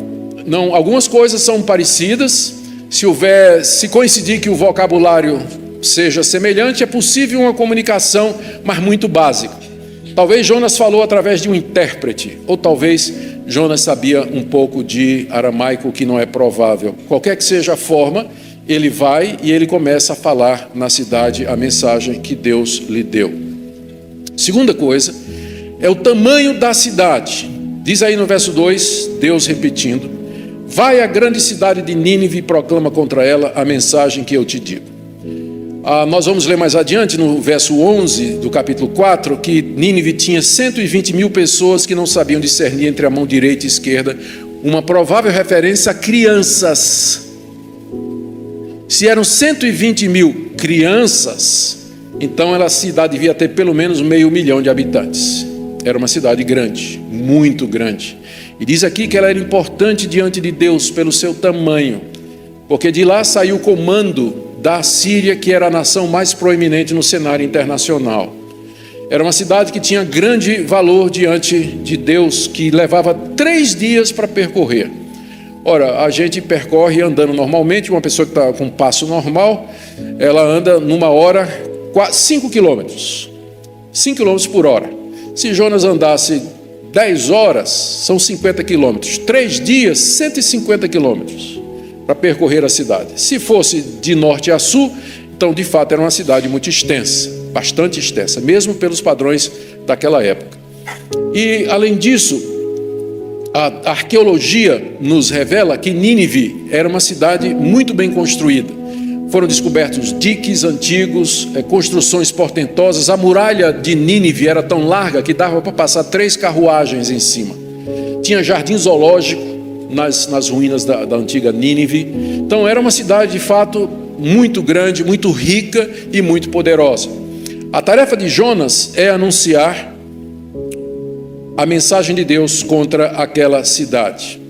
algumas coisas são parecidas. Se coincidir que o vocabulário seja semelhante, é possível uma comunicação, mas muito básica. Talvez Jonas falou através de um intérprete, ou talvez Jonas sabia um pouco de aramaico, que não é provável. Qualquer que seja a forma, ele vai e ele começa a falar na cidade a mensagem que Deus lhe deu. Segunda coisa, é o tamanho da cidade. Diz aí no verso 2, Deus repetindo: vai à grande cidade de Nínive e proclama contra ela a mensagem que eu te digo. Nós vamos ler mais adiante no verso 11 do capítulo 4, que Nínive tinha 120 mil pessoas que não sabiam discernir entre a mão direita e esquerda, uma provável referência a crianças. Se eram 120 mil crianças, então a cidade devia ter pelo menos 500.000 de habitantes. Era uma cidade grande, muito grande. E diz aqui que ela era importante diante de Deus pelo seu tamanho, porque de lá saiu o comando da Síria, que era a nação mais proeminente no cenário internacional. Era uma cidade que tinha grande valor diante de Deus, que levava 3 dias para percorrer. Ora, a gente percorre andando normalmente, uma pessoa que está com um passo normal, ela anda numa hora 5 quilômetros. 5 quilômetros por hora. Se Jonas andasse 10 horas, são 50 quilômetros. 3 dias, 150 quilômetros para percorrer a cidade. Se fosse de norte a sul, então de fato era uma cidade muito extensa, bastante extensa, mesmo pelos padrões daquela época. E além disso, a arqueologia nos revela que Nínive era uma cidade muito bem construída. Foram descobertos diques antigos, construções portentosas. A muralha de Nínive era tão larga que dava para passar 3 carruagens em cima. Tinha jardim zoológico nas ruínas da antiga Nínive. Então era uma cidade de fato muito grande, muito rica e muito poderosa. A tarefa de Jonas é anunciar a mensagem de Deus contra aquela cidade.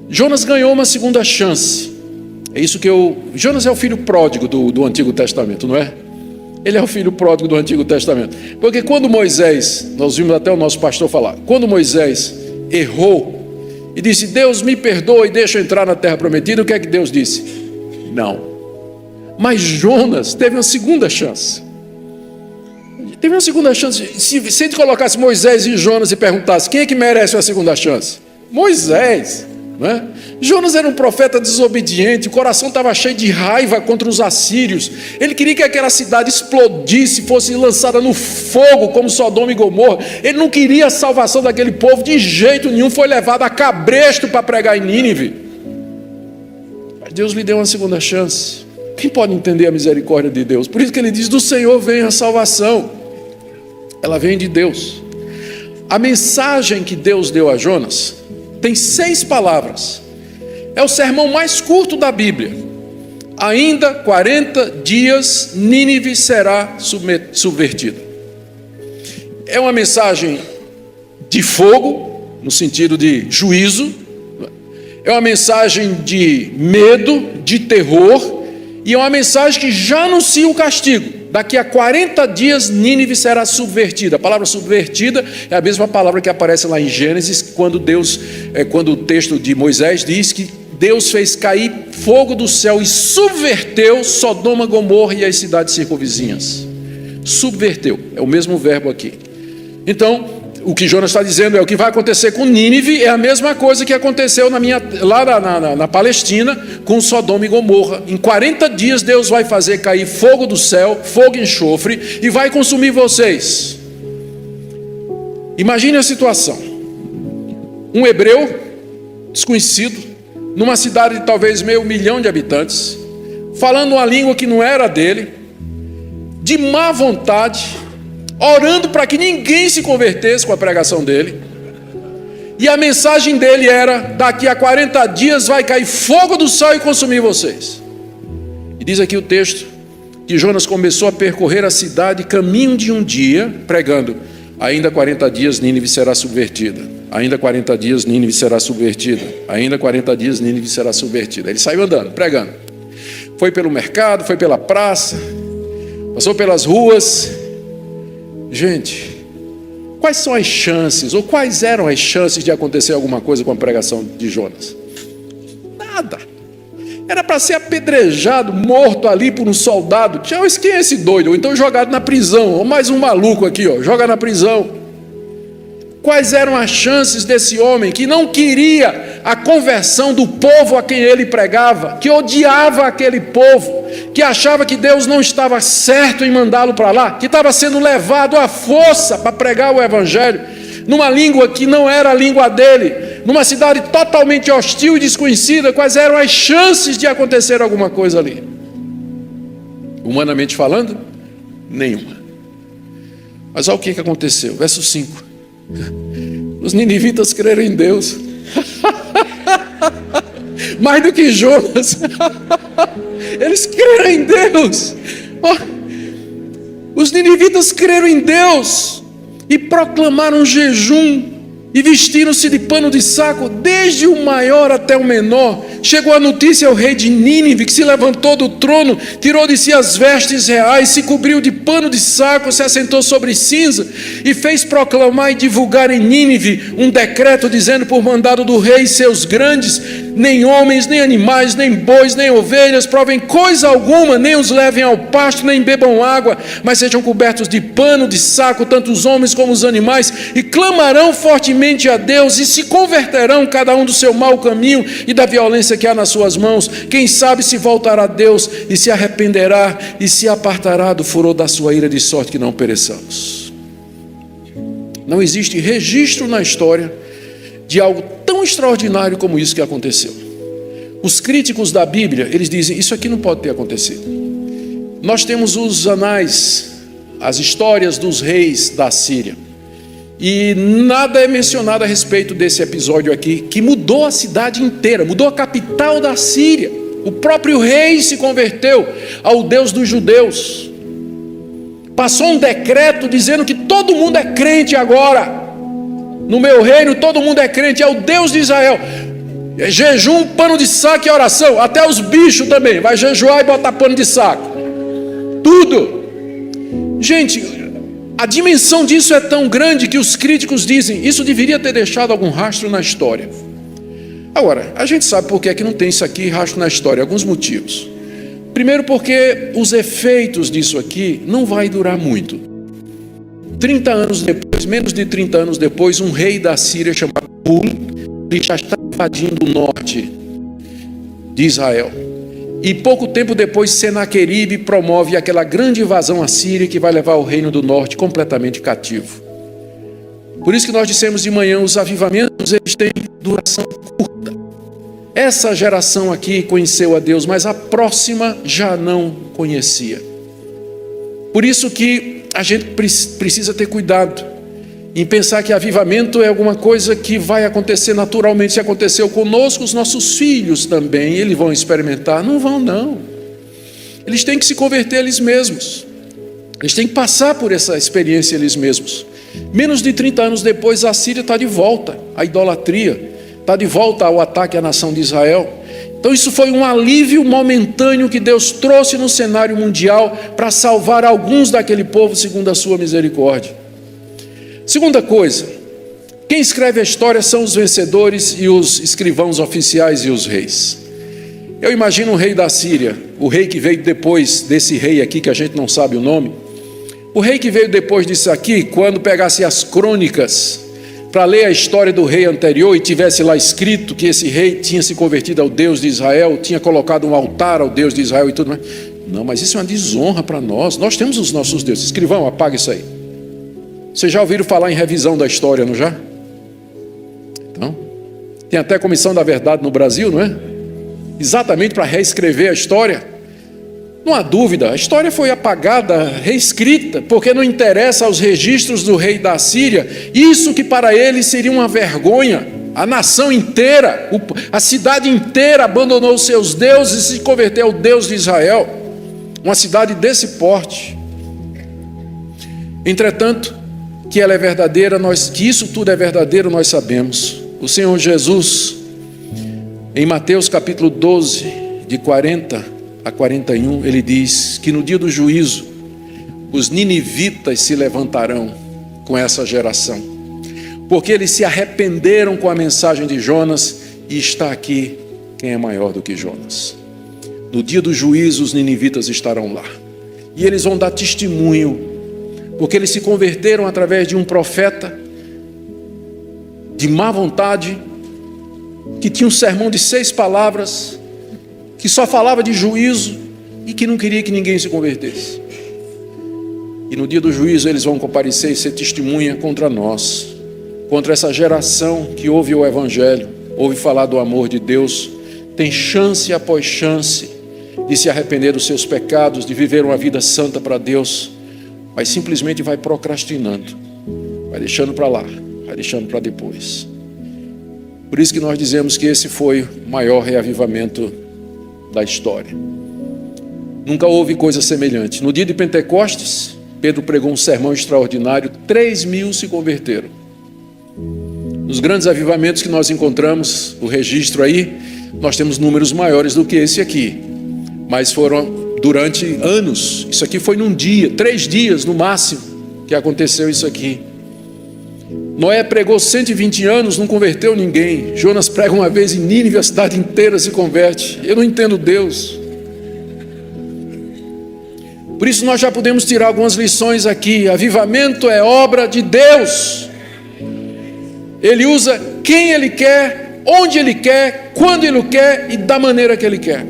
Jonas ganhou uma segunda chance. É isso que Jonas é o filho pródigo do Antigo Testamento, não é? Ele é o filho pródigo do Antigo Testamento. Porque quando Moisés, nós vimos até o nosso pastor falar, quando Moisés errou e disse: Deus me perdoa e deixa eu entrar na terra prometida, o que é que Deus disse? Não. Mas Jonas teve uma segunda chance. Teve uma segunda chance. Se a gente colocasse Moisés e Jonas e perguntasse quem é que merece uma segunda chance? Moisés, não é? Jonas era um profeta desobediente, o coração estava cheio de raiva contra os assírios. Ele queria que aquela cidade explodisse, fosse lançada no fogo como Sodoma e Gomorra. Ele não queria a salvação daquele povo de jeito nenhum, foi levado a cabresto para pregar em Nínive. Mas Deus lhe deu uma segunda chance. Quem pode entender a misericórdia de Deus? Por isso que ele diz: do Senhor vem a salvação. Ela vem de Deus. A mensagem que Deus deu a Jonas tem 6 palavras. É o sermão mais curto da Bíblia. Ainda 40 dias Nínive será subvertida. É uma mensagem de fogo, no sentido de juízo. É uma mensagem de medo, de terror. E é uma mensagem que já anuncia o castigo. Daqui a 40 dias Nínive será subvertida. A palavra subvertida é a mesma palavra que aparece lá em Gênesis, quando o texto de Moisés diz que Deus fez cair fogo do céu e subverteu Sodoma, Gomorra e as cidades circunvizinhas. Subverteu, é o mesmo verbo aqui. Então, o que Jonas está dizendo é: o que vai acontecer com Nínive é a mesma coisa que aconteceu lá na Palestina com Sodoma e Gomorra. Em 40 dias Deus vai fazer cair fogo do céu, fogo e enxofre, e vai consumir vocês. Imagine a situação: um hebreu desconhecido, numa cidade de talvez 500.000 de habitantes, falando uma língua que não era dele, de má vontade, orando para que ninguém se convertesse com a pregação dele. E a mensagem dele era: daqui a 40 dias vai cair fogo do céu e consumir vocês. E diz aqui o texto que Jonas começou a percorrer a cidade caminho de um dia, pregando: ainda 40 dias Nínive será subvertida. Ainda 40 dias Nínive será subvertida. Ainda 40 dias Nínive será subvertida. Ele saiu andando, pregando. Foi pelo mercado, foi pela praça, passou pelas ruas. Gente, quais são as chances, ou quais eram as chances de acontecer alguma coisa com a pregação de Jonas? Nada. Era para ser apedrejado, morto ali por um soldado. Quem é esse doido? Ou então jogado na prisão. Ou mais um maluco aqui, ó, joga na prisão. Quais eram as chances desse homem que não queria a conversão do povo a quem ele pregava, que odiava aquele povo, que achava que Deus não estava certo em mandá-lo para lá, que estava sendo levado à força para pregar o evangelho, numa língua que não era a língua dele, numa cidade totalmente hostil e desconhecida? Quais eram as chances de acontecer alguma coisa ali? Humanamente falando, nenhuma. Mas olha o que aconteceu, verso 5. Os ninivitas creram em Deus mais do que Jonas. Eles creram em Deus. Os ninivitas creram em Deus e proclamaram jejum e vestiram-se de pano de saco, desde o maior até o menor. Chegou a notícia ao rei de Nínive, que se levantou do trono, tirou de si as vestes reais, se cobriu de pano de saco, se assentou sobre cinza e fez proclamar e divulgar em Nínive um decreto dizendo, por mandado do rei, seus grandes: nem homens, nem animais, nem bois, nem ovelhas provem coisa alguma, nem os levem ao pasto, nem bebam água, mas sejam cobertos de pano de saco, tanto os homens como os animais, e clamarão fortemente a Deus, e se converterão cada um do seu mau caminho e da violência que há nas suas mãos. Quem sabe se voltará a Deus e se arrependerá e se apartará do furor da sua ira, de sorte que não pereçamos. Não existe registro na história de algo tão extraordinário como isso que aconteceu. Os críticos da Bíblia, eles dizem, isso aqui não pode ter acontecido. Nós temos os anais, as histórias dos reis da Síria, e nada é mencionado a respeito desse episódio aqui, que mudou a cidade inteira, mudou a capital da Síria. O próprio rei se converteu ao Deus dos judeus. Passou um decreto dizendo que todo mundo é crente agora. No meu reino todo mundo é crente, é o Deus de Israel. É jejum, pano de saco e oração. Até os bichos também, vai jejuar e botar pano de saco. Tudo. Gente, a dimensão disso é tão grande que os críticos dizem, isso deveria ter deixado algum rastro na história. Agora, a gente sabe por que é que não tem isso aqui, rastro na história, alguns motivos. Primeiro, porque os efeitos disso aqui não vai durar muito. 30 anos depois, menos de 30 anos depois, um rei da Síria chamado Pul, ele já está invadindo o norte de Israel. E pouco tempo depois, Senaqueribe promove aquela grande invasão à Síria que vai levar o reino do norte completamente cativo. Por isso que nós dissemos de manhã, os avivamentos eles têm duração curta. Essa geração aqui conheceu a Deus, mas a próxima já não conhecia. Por isso que a gente precisa ter cuidado em pensar que avivamento é alguma coisa que vai acontecer naturalmente. Se aconteceu conosco, os nossos filhos também, eles vão experimentar. Não vão, não. Eles têm que se converter eles mesmos. Eles têm que passar por essa experiência eles mesmos. Menos de 30 anos depois, a Síria está de volta à idolatria, está de volta ao ataque à nação de Israel. Então isso foi um alívio momentâneo que Deus trouxe no cenário mundial para salvar alguns daquele povo segundo a sua misericórdia. Segunda coisa, quem escreve a história são os vencedores e os escrivãos oficiais e os reis. Eu imagino o rei da Síria, o rei que veio depois desse rei aqui, que a gente não sabe o nome. O rei que veio depois disso aqui, quando pegasse as crônicas para ler a história do rei anterior e tivesse lá escrito que esse rei tinha se convertido ao Deus de Israel, tinha colocado um altar ao Deus de Israel e tudo mais. Não, mas isso é uma desonra para nós. Nós temos os nossos deuses. Escrivão, apaga isso aí. Vocês já ouviram falar em revisão da história, não já? Então, tem até Comissão da Verdade no Brasil, não é? Exatamente para reescrever a história. Não há dúvida, a história foi apagada, reescrita, porque não interessa aos registros do rei da Síria, isso que para ele seria uma vergonha. A nação inteira, a cidade inteira abandonou os seus deuses e se converteu ao Deus de Israel. Uma cidade desse porte. Entretanto, que ela é verdadeira, que isso tudo é verdadeiro, nós sabemos. O Senhor Jesus, em Mateus capítulo 12, de 40 a 41, ele diz que no dia do juízo, os ninivitas se levantarão com essa geração, porque eles se arrependeram com a mensagem de Jonas, e está aqui quem é maior do que Jonas. No dia do juízo, os ninivitas estarão lá. E eles vão dar testemunho, porque eles se converteram através de um profeta de má vontade, que tinha um sermão de 6 palavras, que só falava de juízo e que não queria que ninguém se convertesse. E no dia do juízo eles vão comparecer e ser testemunha contra nós, contra essa geração que ouve o Evangelho, ouve falar do amor de Deus, tem chance após chance de se arrepender dos seus pecados, de viver uma vida santa para Deus, mas simplesmente vai procrastinando, vai deixando para lá, vai deixando para depois. Por isso que nós dizemos que esse foi o maior reavivamento da história. Nunca houve coisa semelhante. No dia de Pentecostes, Pedro pregou um sermão extraordinário, 3.000 se converteram. Nos grandes avivamentos que nós encontramos, o registro aí, nós temos números maiores do que esse aqui, mas foram durante anos. Isso aqui foi num dia, 3 dias no máximo que aconteceu isso aqui. Noé pregou 120 anos, não converteu ninguém. Jonas prega uma vez em Nínive, a cidade inteira se converte. Eu não entendo Deus. Por isso nós já podemos tirar algumas lições aqui. Avivamento é obra de Deus. Ele usa quem Ele quer, onde Ele quer, quando Ele quer e da maneira que Ele quer.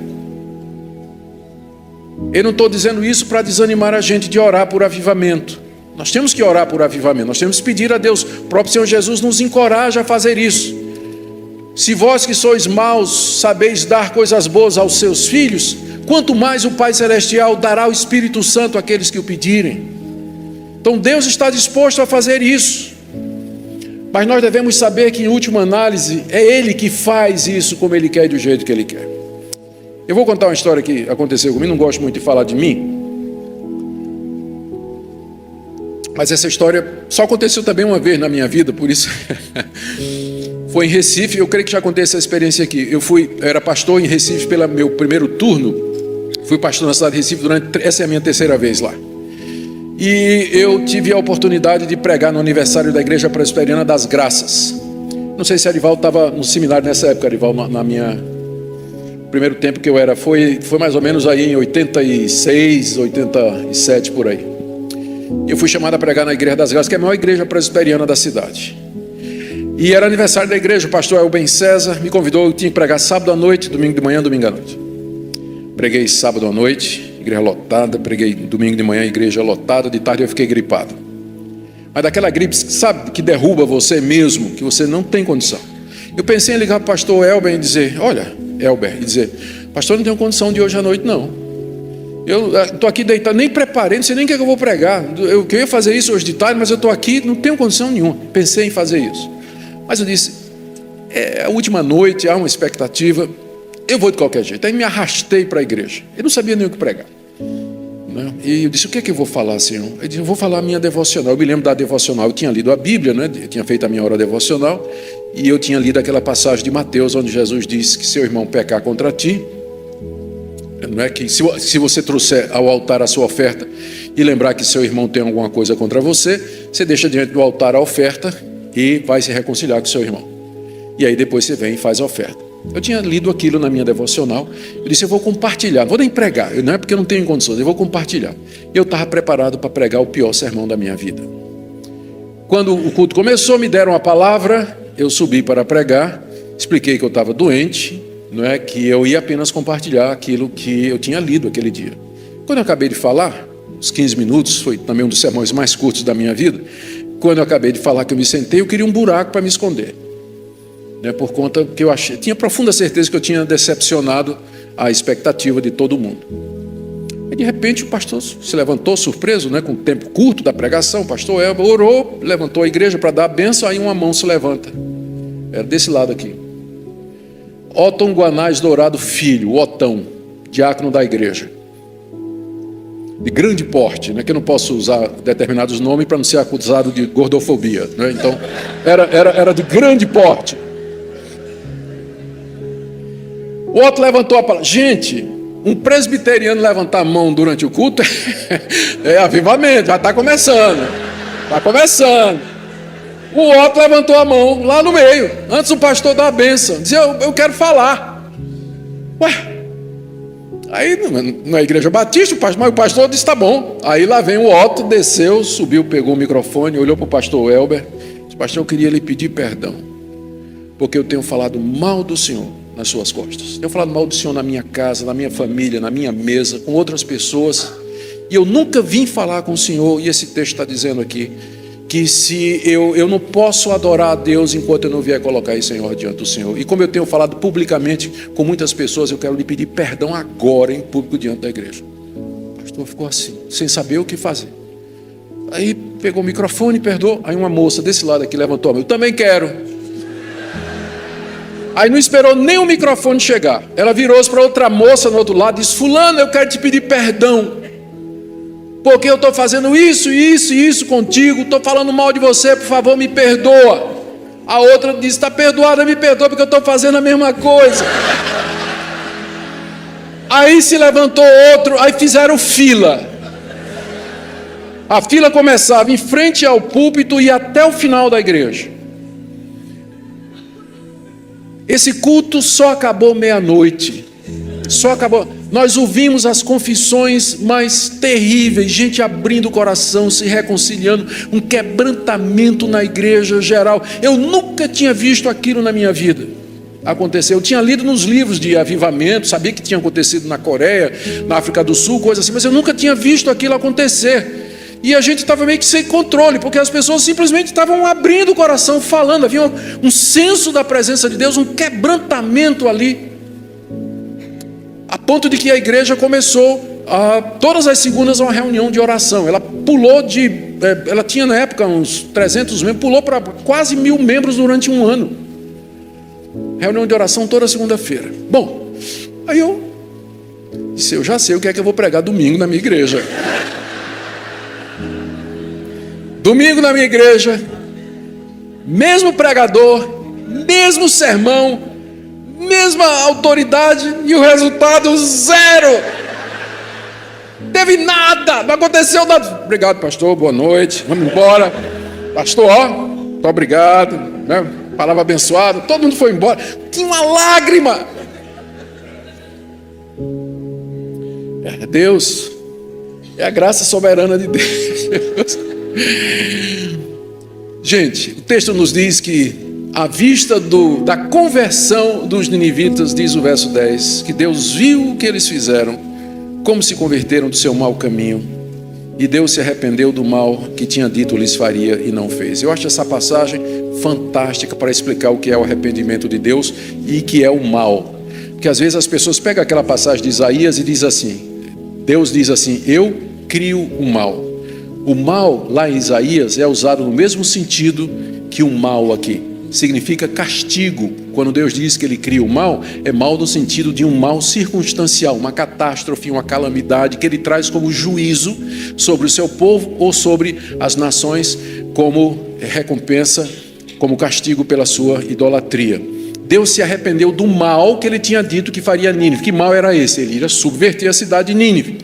Eu não estou dizendo isso para desanimar a gente de orar por avivamento. Nós temos que orar por avivamento, nós temos que pedir a Deus. O próprio Senhor Jesus nos encoraja a fazer isso. Se vós que sois maus sabeis dar coisas boas aos seus filhos, quanto mais o Pai Celestial dará o Espírito Santo àqueles que o pedirem. Então Deus está disposto a fazer isso. Mas nós devemos saber que, em última análise, é Ele que faz isso como Ele quer e do jeito que Ele quer. Eu vou contar uma história que aconteceu comigo, não gosto muito de falar de mim. Mas essa história só aconteceu também uma vez na minha vida, por isso foi em Recife. Eu creio que já contei essa experiência aqui. Eu era pastor em Recife pelo meu primeiro turno. Fui pastor na cidade de Recife essa é a minha 3ª vez lá. E eu tive a oportunidade de pregar no aniversário da Igreja Presbiteriana das Graças. Não sei se Arival estava no seminário nessa época, Arival, na minha primeiro tempo que eu era. Foi mais ou menos aí em 86, 87 por aí. Eu fui chamado a pregar na Igreja das Graças, que é a maior igreja presbiteriana da cidade. E era aniversário da igreja, o pastor Elben César me convidou, eu tinha que pregar sábado à noite, domingo de manhã, domingo à noite. Preguei sábado à noite, igreja lotada, preguei domingo de manhã, igreja lotada, de tarde eu fiquei gripado. Mas daquela gripe, sabe, que derruba você mesmo, que você não tem condição. Eu pensei em ligar para o pastor Elben e dizer, olha, Elber, e dizer, pastor, não tenho condição de hoje à noite não. Eu estou aqui deitado, nem preparei, não sei nem o que eu vou pregar. Eu ia fazer isso hoje de tarde, mas eu estou aqui, não tenho condição nenhuma. Pensei em fazer isso. Mas eu disse, é a última noite, há uma expectativa, eu vou de qualquer jeito. Aí me arrastei para a igreja. Eu não sabia nem o que pregar. E eu disse, o que é que eu vou falar, Senhor? Eu disse, eu vou falar a minha devocional. Eu me lembro da devocional, eu tinha lido a Bíblia, né? Eu tinha feito a minha hora devocional, e eu tinha lido aquela passagem de Mateus, onde Jesus disse que seu irmão pecar contra ti, não é que se você trouxer ao altar a sua oferta e lembrar que seu irmão tem alguma coisa contra você, você deixa diante do altar a oferta e vai se reconciliar com seu irmão. E aí depois você vem e faz a oferta. Eu tinha lido aquilo na minha devocional. Eu disse, eu vou compartilhar, não vou nem pregar, não é porque eu não tenho condições, eu vou compartilhar. Eu estava preparado para pregar o pior sermão da minha vida. Quando o culto começou, me deram a palavra, eu subi para pregar, expliquei que eu estava doente, não é que eu ia apenas compartilhar aquilo que eu tinha lido aquele dia. Quando eu acabei de falar, uns 15 minutos, foi também um dos sermões mais curtos da minha vida, quando eu acabei de falar que eu me sentei, eu queria um buraco para me esconder. Por conta que eu tinha profunda certeza que eu tinha decepcionado a expectativa de todo mundo. E de repente o pastor se levantou surpreso, com o tempo curto da pregação. O pastor Elba orou, levantou a igreja para dar a bênção, aí uma mão se levanta. Era desse lado aqui. Otton Guanais Dourado Filho, o Otão, diácono da igreja. De grande porte, que eu não posso usar determinados nomes para não ser acusado de gordofobia. Então, era de grande porte. O outro levantou a palavra. Gente, um presbiteriano levantar a mão durante o culto é avivamento, já está começando. Está começando. O outro levantou a mão lá no meio, antes o pastor dar a bênção. Dizia, eu quero falar. Ué, Aí na igreja batista, mas o pastor disse, tá bom. Aí lá vem o Otto, desceu, subiu, pegou o microfone, olhou para o pastor Elber, disse, pastor, eu queria lhe pedir perdão, porque eu tenho falado mal do senhor nas suas costas. Tenho falado mal do senhor na minha casa, na minha família, na minha mesa, com outras pessoas, e eu nunca vim falar com o senhor, e esse texto está dizendo aqui, que se eu não posso adorar a Deus enquanto eu não vier colocar isso, Senhor, diante do Senhor. E como eu tenho falado publicamente com muitas pessoas, eu quero lhe pedir perdão agora em público diante da igreja. O pastor ficou assim, sem saber o que fazer. Aí pegou o microfone, perdoou. Aí uma moça desse lado aqui levantou a mão, eu também quero. Aí não esperou nem o microfone chegar. Ela virou-se para outra moça no outro lado e disse, fulano, eu quero te pedir perdão, porque eu estou fazendo isso, isso e isso contigo, estou falando mal de você, por favor, me perdoa. A outra disse, está perdoada, me perdoa, porque eu estou fazendo a mesma coisa. Aí se levantou outro, aí fizeram fila. A fila começava em frente ao púlpito e até o final da igreja. Esse culto só acabou meia-noite. Só acabou. Nós ouvimos as confissões mais terríveis, gente abrindo o coração, se reconciliando, um quebrantamento na igreja geral. Eu nunca tinha visto aquilo na minha vida acontecer. Eu tinha lido nos livros de avivamento, sabia que tinha acontecido na Coreia, na África do Sul, coisas assim, mas eu nunca tinha visto aquilo acontecer. E a gente estava meio que sem controle, porque as pessoas simplesmente estavam abrindo o coração, falando, havia um senso da presença de Deus, um quebrantamento ali. A ponto de que a igreja começou, todas as segundas, uma reunião de oração. Ela pulou ela tinha na época uns 300 membros, pulou para quase 1000 membros durante um ano. Reunião de oração toda segunda-feira. Bom, aí eu disse, eu já sei o que é que eu vou pregar domingo na minha igreja. Domingo na minha igreja, mesmo pregador, mesmo sermão, mesma autoridade, e o resultado zero. Teve nada, não aconteceu nada. Obrigado, pastor, boa noite, vamos embora. Pastor, muito obrigado, né? Palavra abençoada, todo mundo foi embora. Tinha uma lágrima. É Deus, é a graça soberana de Deus. Gente, o texto nos diz que à vista da conversão dos ninivitas, diz o verso 10, que Deus viu o que eles fizeram, como se converteram do seu mau caminho, e Deus se arrependeu do mal que tinha dito lhes faria e não fez. Eu acho essa passagem fantástica para explicar o que é o arrependimento de Deus e que é o mal. Porque às vezes as pessoas pegam aquela passagem de Isaías e diz assim, Deus diz assim, eu crio o mal. O mal lá em Isaías é usado no mesmo sentido que o mal aqui. Significa castigo. Quando Deus diz que Ele cria o mal, é mal no sentido de um mal circunstancial, uma catástrofe, uma calamidade que Ele traz como juízo sobre o seu povo ou sobre as nações como recompensa, como castigo pela sua idolatria. Deus se arrependeu do mal que Ele tinha dito que faria a Nínive. Que mal era esse? Ele iria subverter a cidade de Nínive.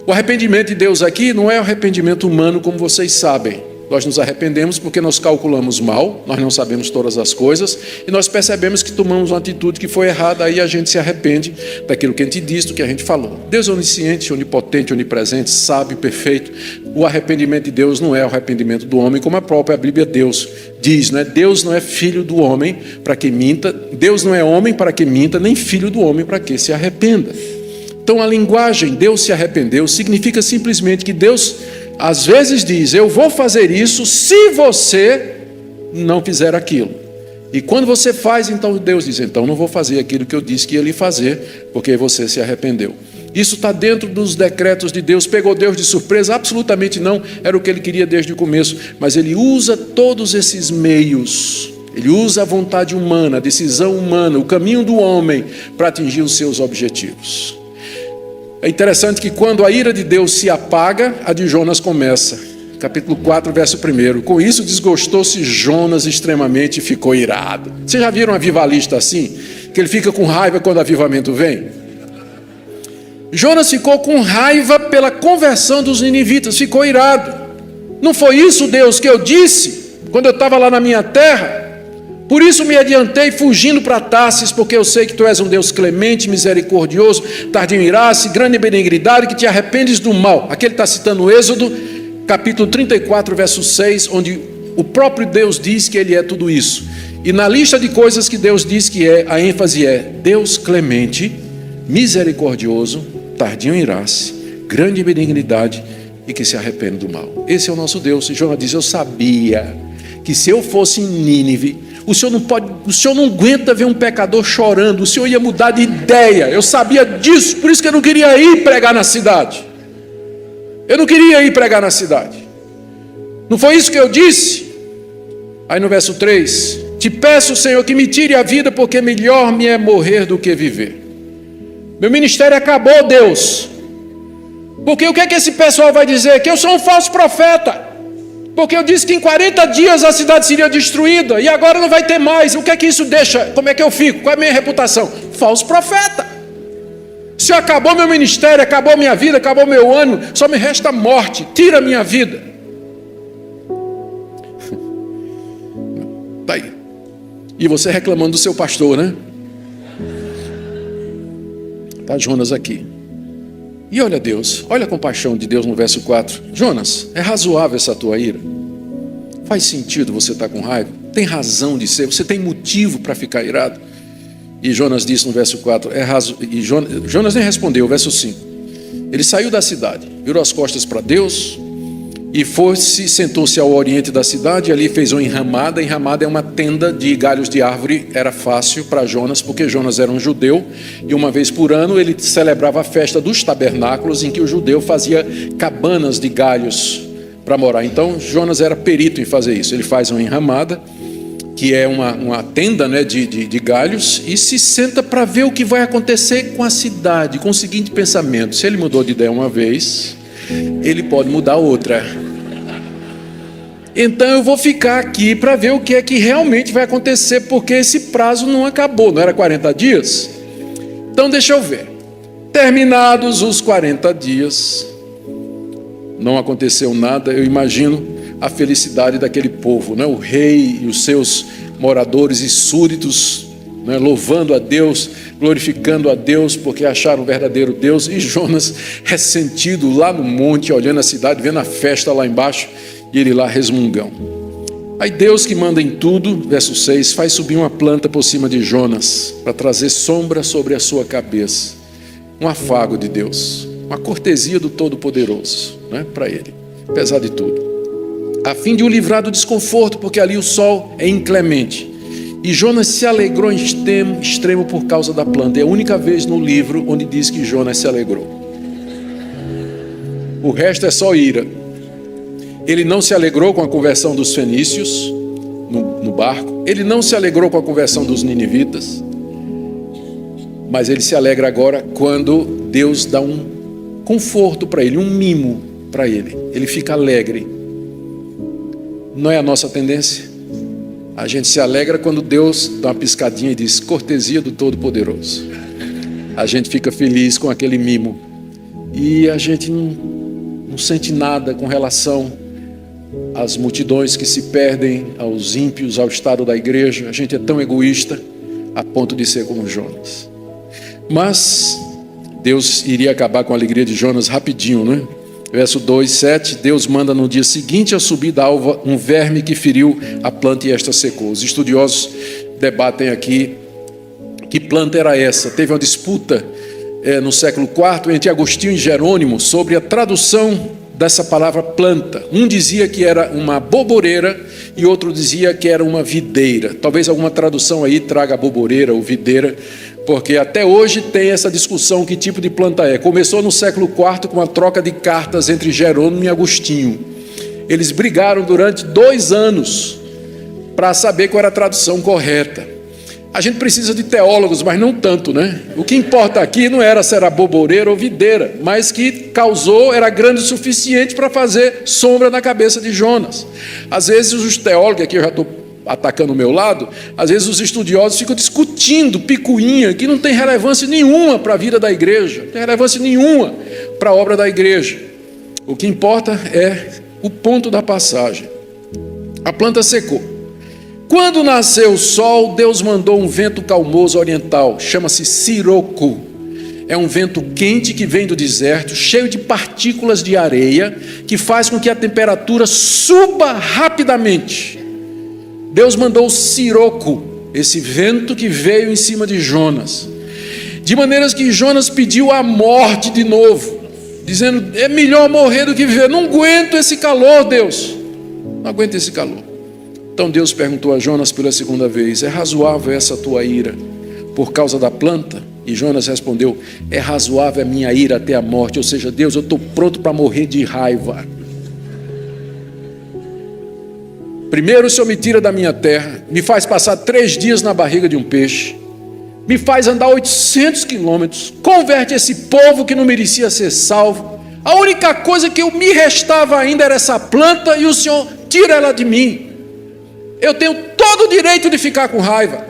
O arrependimento de Deus aqui não é o arrependimento humano, como vocês sabem. Nós nos arrependemos porque nós calculamos mal, nós não sabemos todas as coisas, e nós percebemos que tomamos uma atitude que foi errada, aí a gente se arrepende daquilo que a gente disse, do que a gente falou. Deus é onisciente, onipotente, onipresente, sábio, perfeito. O arrependimento de Deus não é o arrependimento do homem, como a própria Bíblia Deus diz, né? Deus não é filho do homem para que minta, Deus não é homem para que minta, nem filho do homem para que se arrependa. Então a linguagem Deus se arrependeu significa simplesmente que Deus às vezes diz, eu vou fazer isso se você não fizer aquilo. E quando você faz, então Deus diz, então não vou fazer aquilo que eu disse que ia lhe fazer, porque você se arrependeu. Isso está dentro dos decretos de Deus. Pegou Deus de surpresa? Absolutamente não, era o que Ele queria desde o começo. Mas Ele usa todos esses meios, Ele usa a vontade humana, a decisão humana, o caminho do homem para atingir os seus objetivos. É interessante que quando a ira de Deus se apaga, a de Jonas começa. Capítulo 4, verso 1. Com isso desgostou-se Jonas extremamente e ficou irado. Vocês já viram um avivalista assim? Que ele fica com raiva quando o avivamento vem? Jonas ficou com raiva pela conversão dos ninivitas, ficou irado. Não foi isso, Deus, que eu disse quando eu estava lá na minha terra? Por isso me adiantei fugindo para Tarsis, porque eu sei que tu és um Deus clemente, misericordioso, tardio em ira-se, grande em benignidade, que te arrependes do mal. Aqui ele está citando Êxodo, capítulo 34, verso 6, onde o próprio Deus diz que ele é tudo isso. E na lista de coisas que Deus diz que é, a ênfase é Deus clemente, misericordioso, tardio em ira-se, grande em benignidade e que se arrepende do mal. Esse é o nosso Deus. E Jonas diz: eu sabia que se eu fosse em Nínive, o senhor não aguenta ver um pecador chorando, o senhor ia mudar de ideia. Eu sabia disso, por isso que eu não queria ir pregar na cidade. Eu não queria ir pregar na cidade. Não foi isso que eu disse? Aí no verso 3: te peço, Senhor, que me tire a vida, porque melhor me é morrer do que viver. Meu ministério acabou, Deus. Porque o que é que esse pessoal vai dizer? Que eu sou um falso profeta. Porque eu disse que em 40 dias a cidade seria destruída, e agora não vai ter mais. O que é que isso deixa? Como é que eu fico? Qual é a minha reputação? Falso profeta. Se acabou meu ministério, acabou minha vida, acabou meu ano, só me resta morte. Tira a minha vida. Tá aí. E você reclamando do seu pastor, né? Está Jonas aqui. E olha Deus, olha a compaixão de Deus no verso 4. Jonas, é razoável essa tua ira? Faz sentido você estar com raiva? Tem razão de ser? Você tem motivo para ficar irado? E Jonas disse no verso 4, e Jonas nem respondeu, verso 5. Ele saiu da cidade, virou as costas para Deus, e sentou-se ao oriente da cidade, e ali fez uma enramada. Enramada é uma tenda de galhos de árvore. Era fácil para Jonas, porque Jonas era um judeu, e uma vez por ano ele celebrava a festa dos tabernáculos, em que o judeu fazia cabanas de galhos para morar. Então Jonas era perito em fazer isso. Ele faz uma enramada, que é uma tenda, né, de galhos, e se senta para ver o que vai acontecer com a cidade, com o seguinte pensamento: se ele mudou de ideia uma vez, ele pode mudar outra. Então eu vou ficar aqui para ver o que é que realmente vai acontecer, porque esse prazo não acabou, não era 40 dias? Então deixa eu ver. Terminados os 40 dias, não aconteceu nada. Eu imagino a felicidade daquele povo, né? O rei e os seus moradores e súditos, né? Louvando a Deus, glorificando a Deus, porque acharam o verdadeiro Deus. E Jonas ressentido lá no monte, olhando a cidade, vendo a festa lá embaixo, e ele lá resmungão. Aí Deus, que manda em tudo, verso 6, faz subir uma planta por cima de Jonas, para trazer sombra sobre a sua cabeça. Um afago de Deus, uma cortesia do Todo-Poderoso, né, para ele, apesar de tudo, a fim de o livrar do desconforto, porque ali o sol é inclemente. E Jonas se alegrou em extremo por causa da planta. É a única vez no livro onde diz que Jonas se alegrou. O resto é só ira. Ele não se alegrou com a conversão dos fenícios no barco. Ele não se alegrou com a conversão dos ninivitas. Mas ele se alegra agora quando Deus dá um conforto para ele, um mimo para ele. Ele fica alegre. Não é a nossa tendência? A gente se alegra quando Deus dá uma piscadinha e diz: cortesia do Todo-Poderoso. A gente fica feliz com aquele mimo. E a gente não sente nada com relação às multidões que se perdem, aos ímpios, ao estado da igreja. A gente é tão egoísta a ponto de ser como Jonas. Mas Deus iria acabar com a alegria de Jonas rapidinho, né? Verso 2, 7, Deus manda no dia seguinte a subir da alva um verme que feriu a planta e esta secou. Os estudiosos debatem aqui que planta era essa. Teve uma disputa no século IV entre Agostinho e Jerônimo sobre a tradução dessa palavra planta. Um dizia que era uma boboreira e outro dizia que era uma videira. Talvez alguma tradução aí traga boboreira ou videira, porque até hoje tem essa discussão que tipo de planta é. Começou no século IV com uma troca de cartas entre Jerônimo e Agostinho. Eles brigaram durante 2 anos para saber qual era a tradução correta. A gente precisa de teólogos, mas não tanto, né? O que importa aqui não era se era boboreira ou videira, mas que causou, era grande o suficiente para fazer sombra na cabeça de Jonas. Às vezes os teólogos, aqui eu já estou atacando o meu lado, às vezes os estudiosos ficam discutindo picuinha que não tem relevância nenhuma para a vida da igreja, não tem relevância nenhuma para a obra da igreja. O que importa é o ponto da passagem. A planta secou. Quando nasceu o sol, Deus mandou um vento calmoso oriental, chama-se Siroco. É um vento quente que vem do deserto, cheio de partículas de areia, que faz com que a temperatura suba rapidamente. Deus mandou o Siroco, esse vento que veio em cima de Jonas, de maneiras que Jonas pediu a morte de novo, dizendo: é melhor morrer do que viver, não aguento esse calor, Deus, não aguento esse calor. Então Deus perguntou a Jonas pela segunda vez: é razoável essa tua ira por causa da planta? E Jonas respondeu: é razoável a minha ira até a morte. Ou seja, Deus, eu estou pronto para morrer de raiva. Primeiro o Senhor me tira da minha terra, me faz passar 3 dias na barriga de um peixe, me faz andar 800 quilômetros, converte esse povo que não merecia ser salvo. A única coisa que me restava ainda era essa planta, e o Senhor tira ela de mim. Eu tenho todo o direito de ficar com raiva.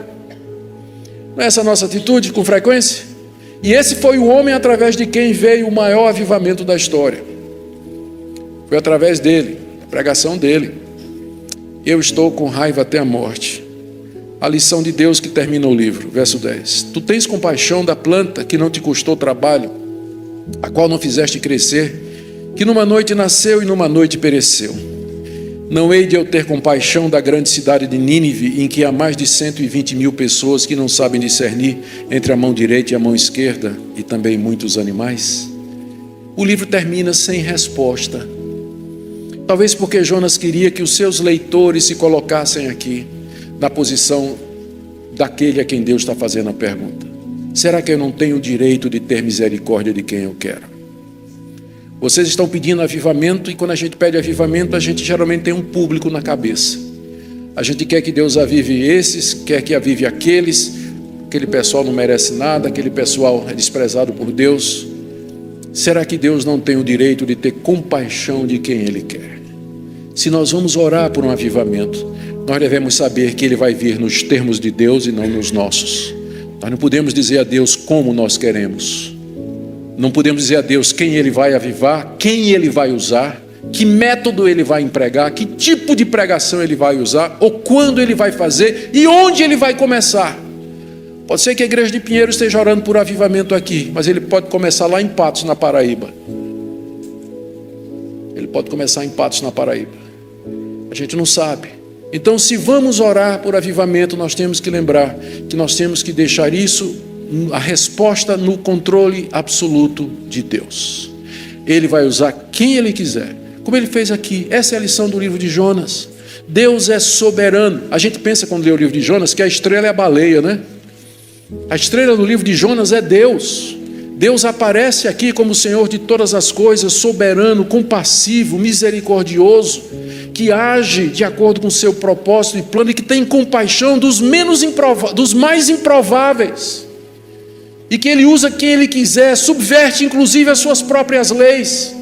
Não é essa a nossa atitude com frequência? E esse foi o homem através de quem veio o maior avivamento da história. Foi através dele, a pregação dele. Eu estou com raiva até a morte. A lição de Deus que termina o livro, verso 10. Tu tens compaixão da planta que não te custou trabalho, a qual não fizeste crescer, que numa noite nasceu e numa noite pereceu. Não hei de eu ter compaixão da grande cidade de Nínive, em que há mais de 120.000 pessoas que não sabem discernir entre a mão direita e a mão esquerda, e também muitos animais? O livro termina sem resposta. Talvez porque Jonas queria que os seus leitores se colocassem aqui, na posição daquele a quem Deus está fazendo a pergunta: será que eu não tenho o direito de ter misericórdia de quem eu quero? Vocês estão pedindo avivamento, e quando a gente pede avivamento, a gente geralmente tem um público na cabeça. A gente quer que Deus avive esses, quer que avive aqueles. Aquele pessoal não merece nada, aquele pessoal é desprezado por Deus. Será que Deus não tem o direito de ter compaixão de quem Ele quer? Se nós vamos orar por um avivamento, nós devemos saber que ele vai vir nos termos de Deus e não nos nossos. Nós não podemos dizer a Deus como nós queremos. Não podemos dizer a Deus quem Ele vai avivar, quem Ele vai usar, que método Ele vai empregar, que tipo de pregação Ele vai usar, ou quando Ele vai fazer e onde Ele vai começar. Pode ser que a igreja de Pinheiro esteja orando por avivamento aqui, mas Ele pode começar lá em Patos, na Paraíba. Ele pode começar em Patos, na Paraíba. A gente não sabe. Então, se vamos orar por avivamento, nós temos que lembrar que nós temos que deixar isso, a resposta, no controle absoluto de Deus. Ele vai usar quem Ele quiser, como Ele fez aqui. Essa é a lição do livro de Jonas. Deus é soberano. A gente pensa, quando lê o livro de Jonas, que a estrela é a baleia, né? A estrela do livro de Jonas é Deus. Deus aparece aqui como o Senhor de todas as coisas, soberano, compassivo, misericordioso, que age de acordo com o seu propósito e plano, e que tem compaixão dos mais improváveis, e que Ele usa quem Ele quiser, subverte inclusive as suas próprias leis,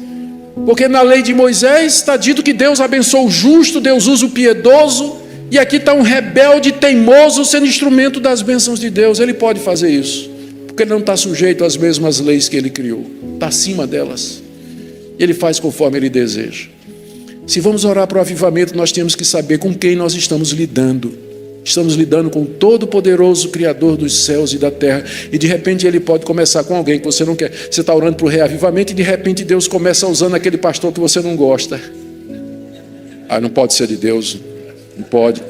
porque na lei de Moisés está dito que Deus abençoa o justo, Deus usa o piedoso, e aqui está um rebelde teimoso sendo instrumento das bênçãos de Deus. Ele pode fazer isso, porque Ele não está sujeito às mesmas leis que Ele criou, está acima delas. Ele faz conforme Ele deseja. Se vamos orar para o avivamento, nós temos que saber com quem nós estamos lidando. Estamos lidando com o Todo-Poderoso, Criador dos céus e da terra. E de repente Ele pode começar com alguém que você não quer. Você está orando para o reavivamento e de repente Deus começa usando aquele pastor que você não gosta. Ah, não pode ser de Deus. Não pode.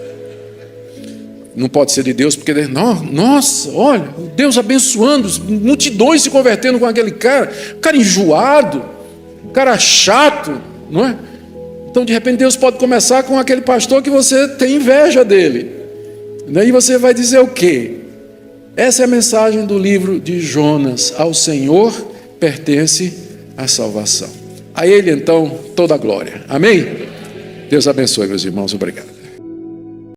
Não pode ser de Deus, porque, nossa, olha, Deus abençoando, multidões se convertendo com aquele cara enjoado, cara chato, não é? Então, de repente, Deus pode começar com aquele pastor que você tem inveja dele. Daí você vai dizer o quê? Essa é a mensagem do livro de Jonas. Ao Senhor pertence a salvação. A Ele, então, toda a glória. Amém? Deus abençoe, meus irmãos. Obrigado.